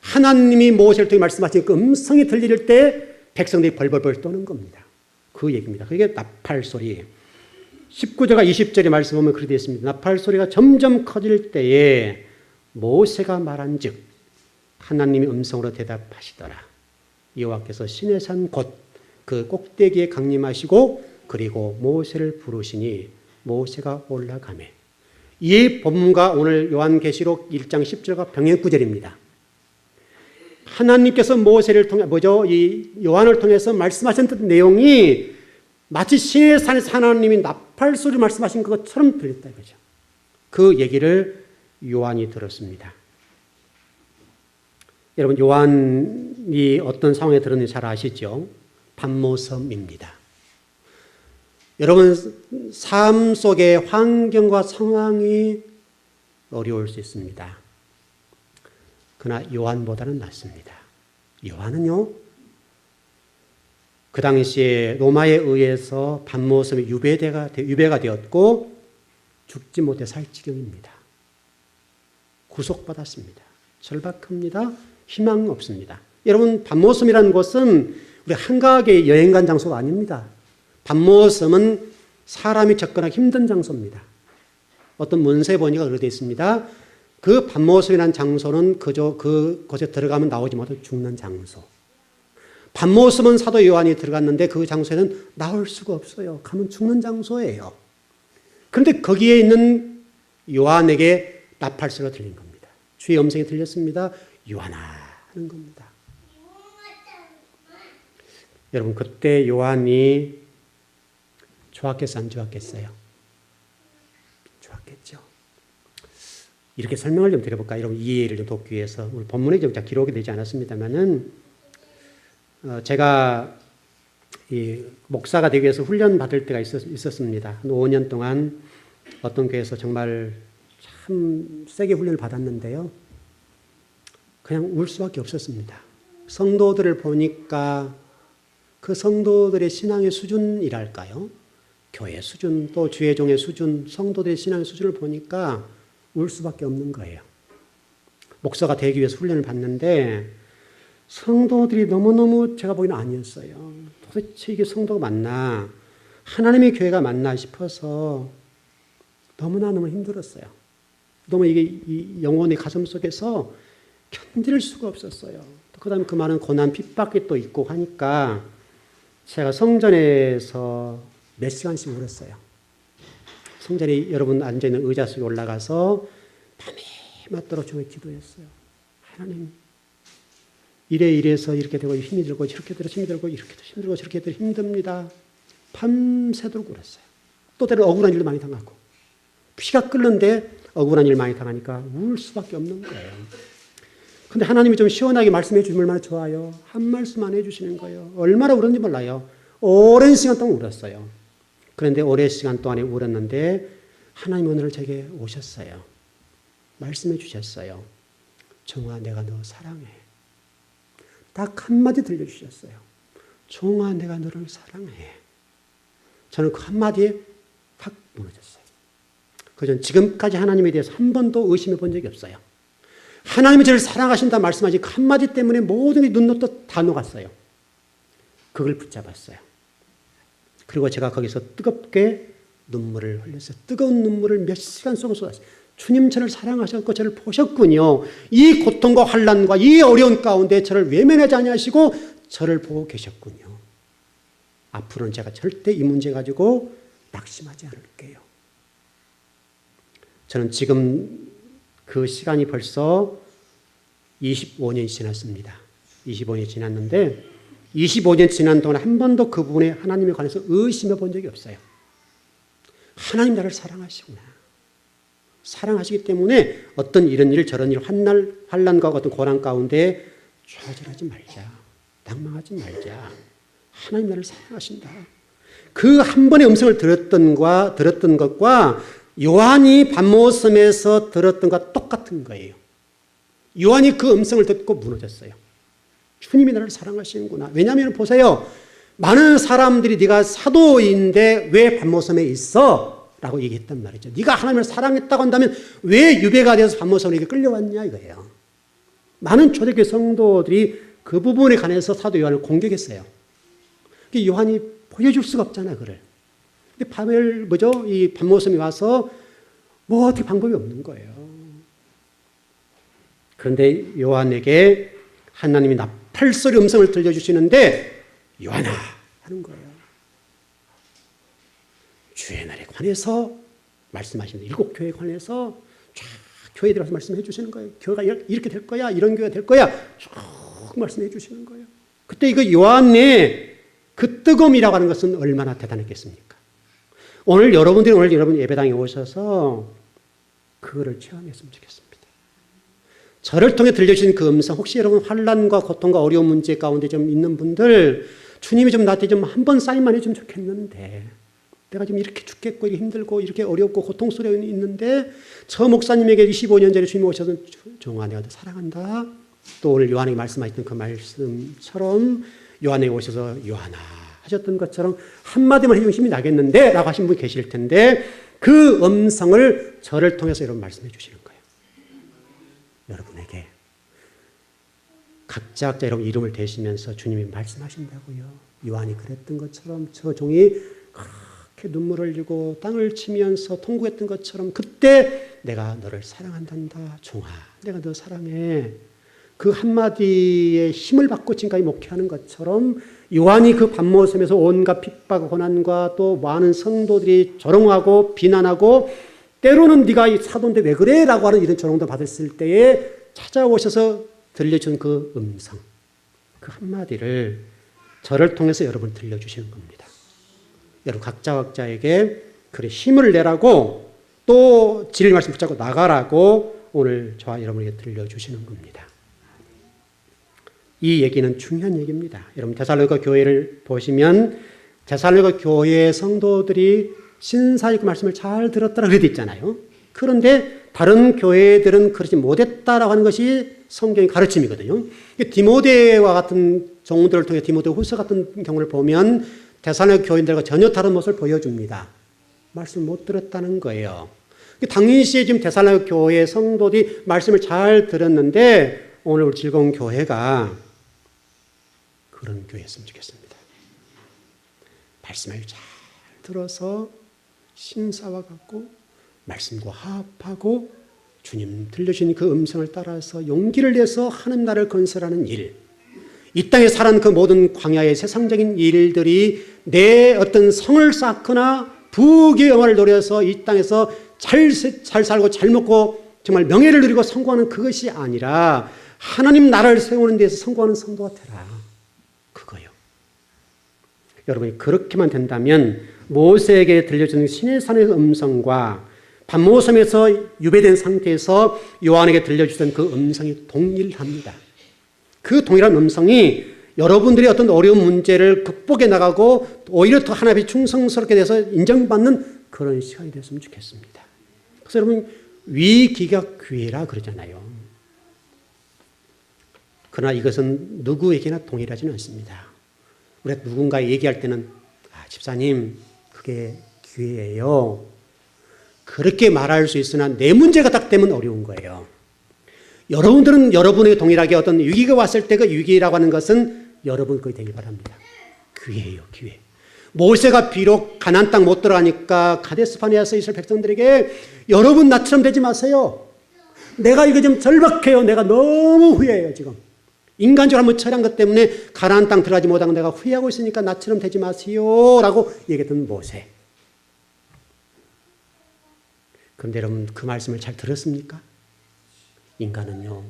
하나님이 모세를 통해 말씀하신 그 음성이 들릴 때 백성들이 벌벌벌 떠는 겁니다. 그 얘기입니다. 그게 나팔 소리. 19절과 20절의 말씀 보면 그렇게 되어 있습니다. 나팔 소리가 점점 커질 때에 모세가 말한즉 하나님의 음성으로 대답하시더라. 여호와께서 시내산 곧 그 꼭대기에 강림하시고 그리고 모세를 부르시니 모세가 올라가매. 이 본문과 오늘 요한계시록 1장 10절과 병행구절입니다. 하나님께서 모세를 통해 이 요한을 통해서 말씀하셨던 내용이 마치 시내산에서 하나님이 나팔 소리를 말씀하신 것처럼 들렸다 이거죠. 그 얘기를 요한이 들었습니다. 여러분 요한이 어떤 상황에 들었는지 잘 아시죠? 반모섬입니다. 여러분 삶 속의 환경과 상황이 어려울 수 있습니다. 그러나 요한보다는 낫습니다. 요한은요, 그 당시에 로마에 의해서 반모섬이 유배가 되었고 죽지 못해 살 지경입니다. 구속받았습니다. 절박합니다. 희망 없습니다. 여러분 반모섬이라는 곳은 우리 한가하게 여행 간 장소가 아닙니다. 반모섬은 사람이 접근하기 힘든 장소입니다. 어떤 문서에 보니까 그렇게 되어 있습니다. 그 반모섬이라는 장소는 그저 그곳에 들어가면 나오지 못해 죽는 장소. 반모섬은 사도 요한이 들어갔는데 그 장소에는 나올 수가 없어요. 가면 죽는 장소예요. 그런데 거기에 있는 요한에게 나팔 소리가 들린 겁니다. 주의 음성이 들렸습니다. 요한아 하는 겁니다. 여러분 그때 요한이 좋았겠어 안 좋았겠어요? 좋았겠죠. 이렇게 설명을 좀 드려볼까요? 여러분 이해를 좀 돕기 위해서 오늘 본문에 좀 기록이 되지 않았습니다만은 제가 이 목사가 되기 위해서 훈련 받을 때가 있었습니다. 한 5년 동안 어떤 교회에서 정말 참 세게 훈련을 받았는데요. 그냥 울 수밖에 없었습니다. 성도들을 보니까 그 성도들의 신앙의 수준이랄까요? 교회 수준, 또 주의 종의 수준, 성도들의 신앙의 수준을 보니까 울 수밖에 없는 거예요. 목사가 되기 위해서 훈련을 받는데 성도들이 너무너무 제가 보기에는 아니었어요. 도대체 이게 성도가 맞나? 하나님의 교회가 맞나 싶어서 너무나 힘들었어요. 너무 이게 이 영혼의 가슴 속에서 견딜 수가 없었어요. 그 다음에 그 많은 고난, 핍박이 또 있고 하니까 제가 성전에서 몇 시간씩 울었어요. 성전에 여러분 앉아있는 의자 속에 올라가서 밤에 맞도록 주에 기도했어요. 하나님, 이래서 이렇게 되고 힘이 들고 저렇게 들어 힘이 들고 이렇게 힘들고 저렇게 들어 힘듭니다. 밤새도록 울었어요. 또 때로는 억울한 일도 많이 당하고 피가 끓는데 억울한 일 많이 당하니까 울 수밖에 없는 거예요. 근데 하나님이 좀 시원하게 말씀해 주시면 얼마나 좋아요. 한 말씀만 해주시는 거예요. 얼마나 울었는지 몰라요. 오랜 시간 동안 울었어요. 그런데 오랜 시간 동안에 울었는데 하나님 오늘 제게 오셨어요. 말씀해 주셨어요. 종아 내가 너 사랑해. 딱 한마디 들려주셨어요. 종아 내가 너를 사랑해. 저는 그 한마디에 탁 무너졌어요. 그전 지금까지 하나님에 대해서 한 번도 의심해 본 적이 없어요. 하나님이 저를 사랑하신다 말씀하신 그 한마디 때문에 모든 게 눈높도 다 녹았어요. 그걸 붙잡았어요. 그리고 제가 거기서 뜨겁게 눈물을 흘렸어요. 뜨거운 눈물을 몇 시간 속에 쏟았어요. 주님 저를 사랑하셨고 저를 보셨군요. 이 고통과 환난과 이 어려운 가운데 저를 외면하지 아니하시고 저를 보고 계셨군요. 앞으로는 제가 절대 이 문제 가지고 낙심하지 않을게요. 저는 지금 그 시간이 벌써 25년이 지났습니다. 25년이 지났는데 25년 지난 동안 한 번도 그 부분에 하나님에 관해서 의심해 본 적이 없어요. 하나님 나를 사랑하시구나. 사랑하시기 때문에 어떤 이런 일 저런 일 환난과 어떤 고난 가운데 좌절하지 말자. 낭망하지 말자. 하나님 나를 사랑하신다. 그 한 번의 음성을 들었던 것과 요한이 반모섬에서 들었던 것과 똑같은 거예요. 요한이 그 음성을 듣고 무너졌어요. 주님이 나를 사랑하시는구나. 왜냐하면 보세요. 많은 사람들이 네가 사도인데 왜 반모섬에 있어? 라고 얘기했단 말이죠. 네가 하나님을 사랑했다고 한다면 왜 유배가 되어서 반모섬에게 끌려왔냐 이거예요. 많은 초대교회 성도들이 그 부분에 관해서 사도 요한을 공격했어요. 요한이 보여줄 수가 없잖아, 그를. 근데 이 밤모섬이 와서 뭐 어떻게 방법이 없는 거예요. 그런데 요한에게 하나님이 나팔소리 음성을 들려주시는데 요한아 하는 거예요. 주의 날에 관해서 말씀하시는 7교회에 관해서 쫙 교회에 들어가서 말씀해 주시는 거예요. 교회가 이렇게 될 거야. 이런 교회가 될 거야. 쭉 말씀해 주시는 거예요. 그때 이거 요한의 그 뜨거움이라고 하는 것은 얼마나 대단했겠습니까? 오늘 여러분 예배당에 오셔서 그거를 체험했으면 좋겠습니다. 저를 통해 들려주신 그 음성, 혹시 여러분 환난과 고통과 어려운 문제 가운데 좀 있는 분들, 주님이 좀 나한테 좀 한 번 사인만 해주면 좋겠는데, 내가 지금 이렇게 죽겠고, 이렇게 힘들고, 이렇게 어렵고, 고통스러워 있는데, 저 목사님에게 25년 전에 주님이 오셔서, 종아, 내가 너 사랑한다. 또 오늘 요한에게 말씀하셨던 그 말씀처럼, 요한에게 오셔서, 요한아, 하셨던 것처럼, 한마디만 해주면 힘이 나겠는데, 라고 하신 분이 계실 텐데, 그 음성을 저를 통해서 여러분 말씀해 주시는 거예요. 여러분에게 각자 여러분 이름을 대시면서 주님이 말씀하신다고요. 요한이 그랬던 것처럼 저 종이 그렇게 눈물을 흘리고 땅을 치면서 통곡했던 것처럼 그때 내가 너를 사랑한단다. 종아, 내가 너 사랑해. 그 한마디에 힘을 받고 지금까지 목회하는 것처럼 요한이 그 밤모섬에서 온갖 핍박, 고난과 또 많은 성도들이 조롱하고 비난하고 때로는 네가 사도인데 왜 그래? 라고 하는 이런 조롱도 받았을 때에 찾아오셔서 들려준 그 음성, 그 한마디를 저를 통해서 여러분 들려주시는 겁니다. 여러분 각자에게 그래 힘을 내라고 또 진리 말씀 붙잡고 나가라고 오늘 저와 여러분에게 들려주시는 겁니다. 이 얘기는 중요한 얘기입니다. 여러분 데살로니가 교회를 보시면 데살로니가 교회의 성도들이 신사역 말씀을 잘 들었다라고 그래도 있잖아요. 그런데 다른 교회들은 그러지 못했다라고 하는 것이 성경의 가르침이거든요. 디모데와 같은 종들을 통해 디모데 후서 같은 경우를 보면 데살로니가 교인들과 전혀 다른 모습을 보여줍니다. 말씀을 못 들었다는 거예요. 당시에 지금 데살로니가 교회 성도들이 말씀을 잘 들었는데 오늘 우리 즐거운 교회가 그런 교회였으면 좋겠습니다. 말씀을 잘 들어서 신사와 같고 말씀과 화합하고 주님 들려주신 그 음성을 따라서 용기를 내서 하나님 나라를 건설하는 일, 이 땅에 살아는 그 모든 광야의 세상적인 일들이 내 어떤 성을 쌓거나 부귀의 영화를 노려서 이 땅에서 잘 살고 잘 먹고 정말 명예를 누리고 성공하는 그것이 아니라 하나님 나라를 세우는 데서 성공하는 성도가 되라. 그거요. 여러분이 그렇게만 된다면 모세에게 들려주는 시내산의 음성과 밤모섬에서 유배된 상태에서 요한에게 들려주던 그 음성이 동일합니다. 그 동일한 음성이 여러분들이 어떤 어려운 문제를 극복해 나가고 오히려 더 하나님께 충성스럽게 돼서 인정받는 그런 시간이 됐으면 좋겠습니다. 그래서 여러분 위기각귀라 그러잖아요. 그러나 이것은 누구에게나 동일하지는 않습니다. 우리가 누군가 얘기할 때는 집사님 그게 기회예요. 그렇게 말할 수 있으나 내 문제가 딱 되면 어려운 거예요. 여러분들은 여러분에게 동일하게 어떤 위기가 왔을 때 그 위기라고 하는 것은 여러분 거기 되길 바랍니다. 기회예요, 기회. 모세가 비록 가나안 땅 못 들어가니까 가데스바네아서 이스라엘 백성들에게 여러분 나처럼 되지 마세요. 내가 이거 좀 절박해요. 내가 너무 후회해요 지금. 인간적으로 한번 처리한 것 때문에 가나안 땅 들어가지 못한 건 내가 후회하고 있으니까 나처럼 되지 마세요 라고 얘기했던 모세. 그런데 여러분 그 말씀을 잘 들었습니까? 인간은요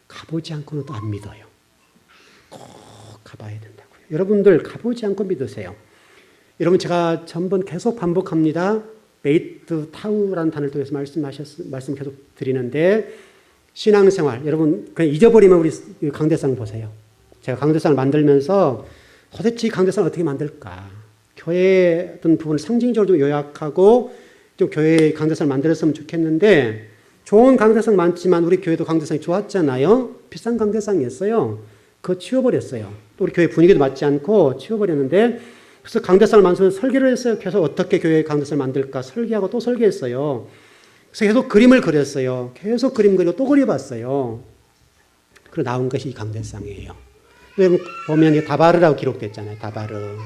가보지 않고는 또 안 믿어요. 꼭 가봐야 된다고요. 여러분들 가보지 않고 믿으세요. 여러분 제가 전번 계속 반복합니다. 베이트 타우라는 단어를 통해서 말씀 계속 드리는데 신앙생활 여러분 그냥 잊어버리면 우리 강대상 보세요. 제가 강대상을 만들면서 도대체 강대상을 어떻게 만들까? 교회의 어떤 부분을 상징적으로 좀 요약하고 좀 교회의 강대상을 만들었으면 좋겠는데 좋은 강대상 많지만 우리 교회도 강대상이 좋았잖아요. 비싼 강대상이었어요. 그거 치워버렸어요. 또 우리 교회 분위기도 맞지 않고 치워버렸는데 그래서 강대상을 만들어서 설계를 했어요. 계속 어떻게 교회 강대상을 만들까 설계하고 또 설계했어요. 그래서 계속 그림을 그렸어요. 계속 그림 그리고 또 그려봤어요. 그리고 나온 것이 이 강대상이에요. 여러분 보면 다바르라고 기록됐잖아요. 다바르.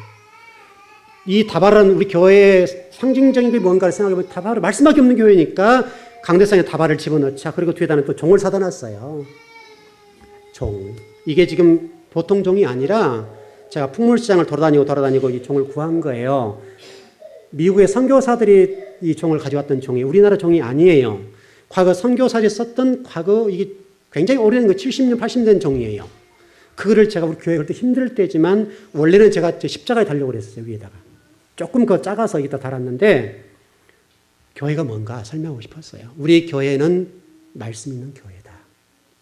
이 다바르는 우리 교회의 상징적인 게 뭔가를 생각해보면 다바르, 말씀밖에 없는 교회니까 강대상에 다바르를 집어넣자. 그리고 뒤에다는 또 종을 사다 놨어요. 종. 이게 지금 보통 종이 아니라 제가 풍물시장을 돌아다니고 이 종을 구한 거예요. 미국의 선교사들이 이 종을 가져왔던 종이 우리나라 종이 아니에요. 과거 선교사들이 썼던 이게 굉장히 오래된 거 70년, 80년 된 종이에요. 그거를 제가 우리 교회 그때 힘들 때지만 원래는 제가 십자가에 달려고 그랬어요. 위에다가. 조금 그 작아서 여기다 달았는데 교회가 뭔가 설명하고 싶었어요. 우리 교회는 말씀 있는 교회다.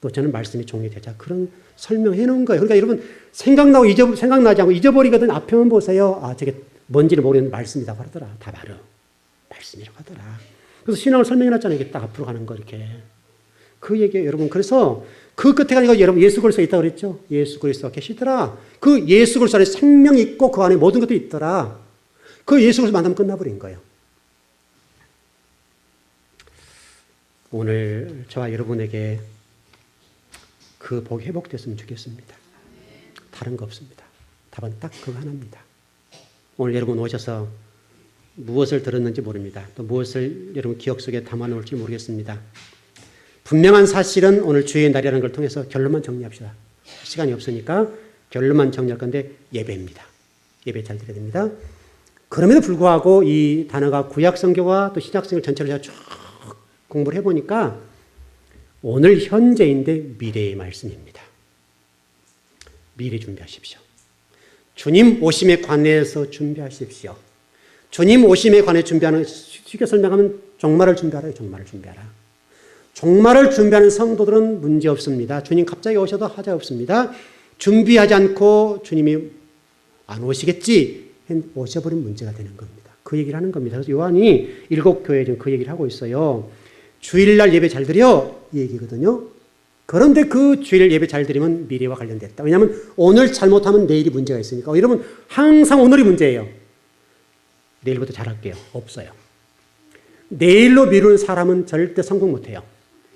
또 저는 말씀이 종이 되자. 그런 설명해 놓은 거예요. 그러니까 여러분 생각나지 않고 잊어버리거든. 앞에만 보세요. 아, 저게 뭔지를 모르는 말씀이라고 하더라. 다 바로 말씀이라고 하더라. 그래서 신앙을 설명해 놨잖아요. 이게 딱 앞으로 가는 거 이렇게. 그 얘기예요, 여러분. 그래서 그 끝에 가니까 여러분 예수 그리스도 있다고 그랬죠? 예수 그리스도가 계시더라. 그 예수 그리스도 안에 생명이 있고 그 안에 모든 것들이 있더라. 그 예수 그리스도 만나면 끝나버린 거예요. 오늘 저와 여러분에게 그 복이 회복됐으면 좋겠습니다. 다른 거 없습니다. 답은 딱 그거 하나입니다. 오늘 여러분 오셔서 무엇을 들었는지 모릅니다. 또 무엇을 여러분 기억 속에 담아놓을지 모르겠습니다. 분명한 사실은 오늘 주의 날이라는 걸 통해서 결론만 정리합시다. 시간이 없으니까 결론만 정리할 건데 예배입니다. 예배 잘 드려야 됩니다. 그럼에도 불구하고 이 단어가 구약성경과 또 신약성경 전체를 제가 쭉 공부를 해보니까 오늘 현재인데 미래의 말씀입니다. 미래 준비하십시오. 주님 오심에 관해서 준비하십시오. 주님 오심에 관해 준비하는, 쉽게 설명하면 종말을 준비하라. 종말을 준비하라. 종말을 준비하는 성도들은 문제 없습니다. 주님 갑자기 오셔도 하자 없습니다. 준비하지 않고 주님이 안 오시겠지 오셔버린 문제가 되는 겁니다. 그 얘기를 하는 겁니다. 그래서 요한이 7교회에 지금 그 얘기를 하고 있어요. 주일날 예배 잘 드려 이 얘기거든요. 그런데 그 주일 예배 잘 드리면 미래와 관련됐다. 왜냐하면 오늘 잘못하면 내일이 문제가 있으니까. 여러분 항상 오늘이 문제예요. 내일부터 잘할게요. 없어요. 내일로 미루는 사람은 절대 성공 못해요.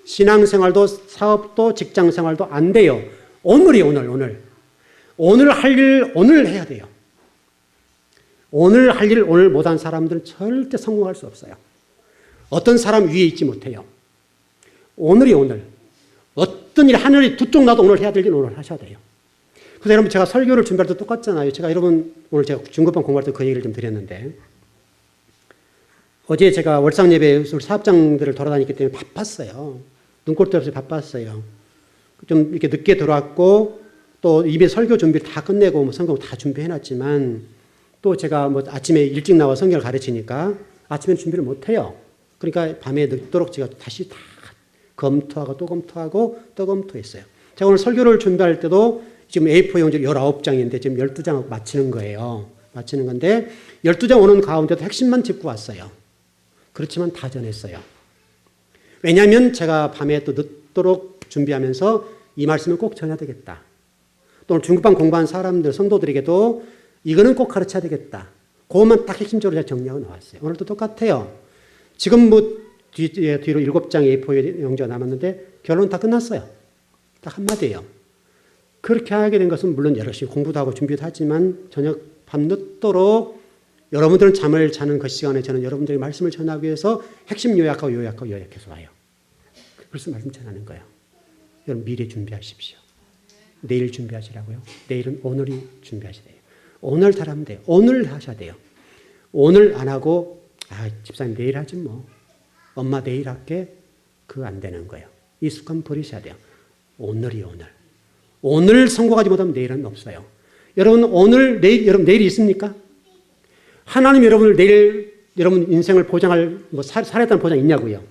신앙생활도 사업도 직장생활도 안 돼요. 오늘이 오늘. 오늘 할 일 오늘 해야 돼요. 오늘 할 일 오늘 못한 사람들은 절대 성공할 수 없어요. 어떤 사람 위에 있지 못해요. 오늘이 오늘. 어떤 일 하늘이 두 쪽 나도 오늘 해야 될 일 오늘 하셔야 돼요. 그래서 여러분 제가 설교를 준비할 때 똑같잖아요. 제가 여러분 오늘 제가 중급반 공부할 때 그 얘기를 좀 드렸는데 어제 제가 월상 예배 사업장들을 돌아다녔기 때문에 바빴어요. 눈꼴도 없이 바빴어요. 좀 이렇게 늦게 들어왔고 또 입에 설교 준비 다 끝내고 뭐 성경 다 준비해놨지만 또 제가 뭐 아침에 일찍 나와 성경을 가르치니까 아침에 준비를 못해요. 그러니까 밤에 늦도록 제가 다시 다 검토하고 또 검토하고 또 검토했어요. 제가 오늘 설교를 준비할 때도 지금 A4 용지 19장인데 지금 12장하고 마치는 거예요. 마치는 건데 12장 오는 가운데도 핵심만 짚고 왔어요. 그렇지만 다 전했어요. 왜냐하면 제가 밤에 또 늦도록 준비하면서 이 말씀을 꼭 전해야 되겠다. 또 오늘 중급반 공부한 사람들, 성도들에게도 이거는 꼭 가르쳐야 되겠다. 그것만 딱 핵심적으로 제가 정리하고 나왔어요. 오늘도 똑같아요. 지금 뭐 뒤로 7장 A4 용지가 남았는데 결론 다 끝났어요. 딱 한마디예요. 그렇게 하게 된 것은 물론 열심히 공부도 하고 준비도 하지만 저녁 밤늦도록 여러분들은 잠을 자는 그 시간에 저는 여러분들에게 말씀을 전하기 위해서 핵심 요약해서 와요. 그래서 말씀 전하는 거예요. 여러분 미래 준비하십시오. 내일 준비하시라고요. 내일은 오늘이 준비하셔야 돼요. 오늘 잘하면 돼요. 오늘 하셔야 돼요. 오늘 안 하고 집사님 내일 하지 뭐. 엄마 내일 할게. 그거 안 되는 거예요. 이 습관 버리셔야 돼요. 오늘이 오늘. 오늘 성공하지 못하면 내일은 없어요. 여러분 내일이 있습니까? 하나님 여러분을 내일 여러분 인생을 보장할 살아있다는 보장 있냐고요?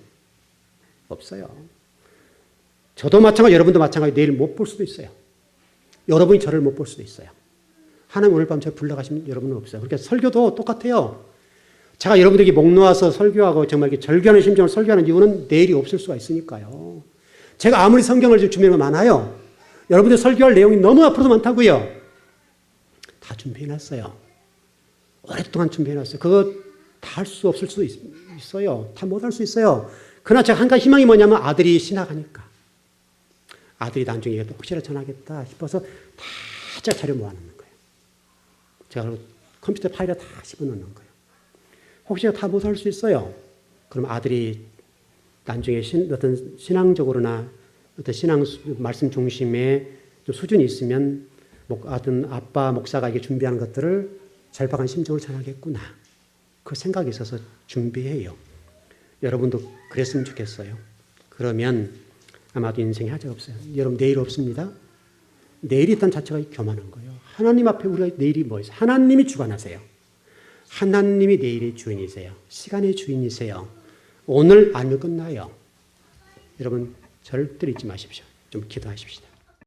없어요. 저도 마찬가지, 여러분도 마찬가지 내일 못 볼 수도 있어요. 여러분이 저를 못 볼 수도 있어요. 하나님 오늘 밤 저를 불러가시면 여러분은 없어요. 그러니까 설교도 똑같아요. 제가 여러분들에게 목 놓아서 설교하고 정말 이렇게 절규하는 심정을 설교하는 이유는 내일이 없을 수가 있으니까요. 제가 아무리 성경을 준비하는 거 많아요. 여러분들 설교할 내용이 너무 앞으로도 많다고요. 다 준비해놨어요. 오랫동안 준비해놨어요. 그거 다 할 수 없을 수도 있어요. 다 못 할 수 있어요. 그러나 제가 한 가지 희망이 뭐냐면 아들이 신학하니까. 아들이 나중에 또 혹시나 전하겠다 싶어서 다 다 자료 모아놓는 거예요. 제가 컴퓨터 파일에 다 집어넣는 거예요. 혹시 다 못할 수 있어요? 그럼 아들이 나중에 어떤 신앙적으로나 어떤 신앙 말씀 중심의 좀 수준이 있으면 아빠 목사가 이게 준비하는 것들을 절박한 심정을 전하겠구나. 그 생각이 있어서 준비해요. 여러분도 그랬으면 좋겠어요. 그러면 아마도 인생에 하자가 없어요. 여러분 내일 없습니다. 내일이 있다는 자체가 교만한 거예요. 하나님 앞에 우리가 내일이 뭐 있어요? 하나님이 주관하세요. 하나님이 내일의 주인이세요. 시간의 주인이세요. 오늘 알면 끝나요. 여러분 절대 잊지 마십시오. 좀 기도하십시다.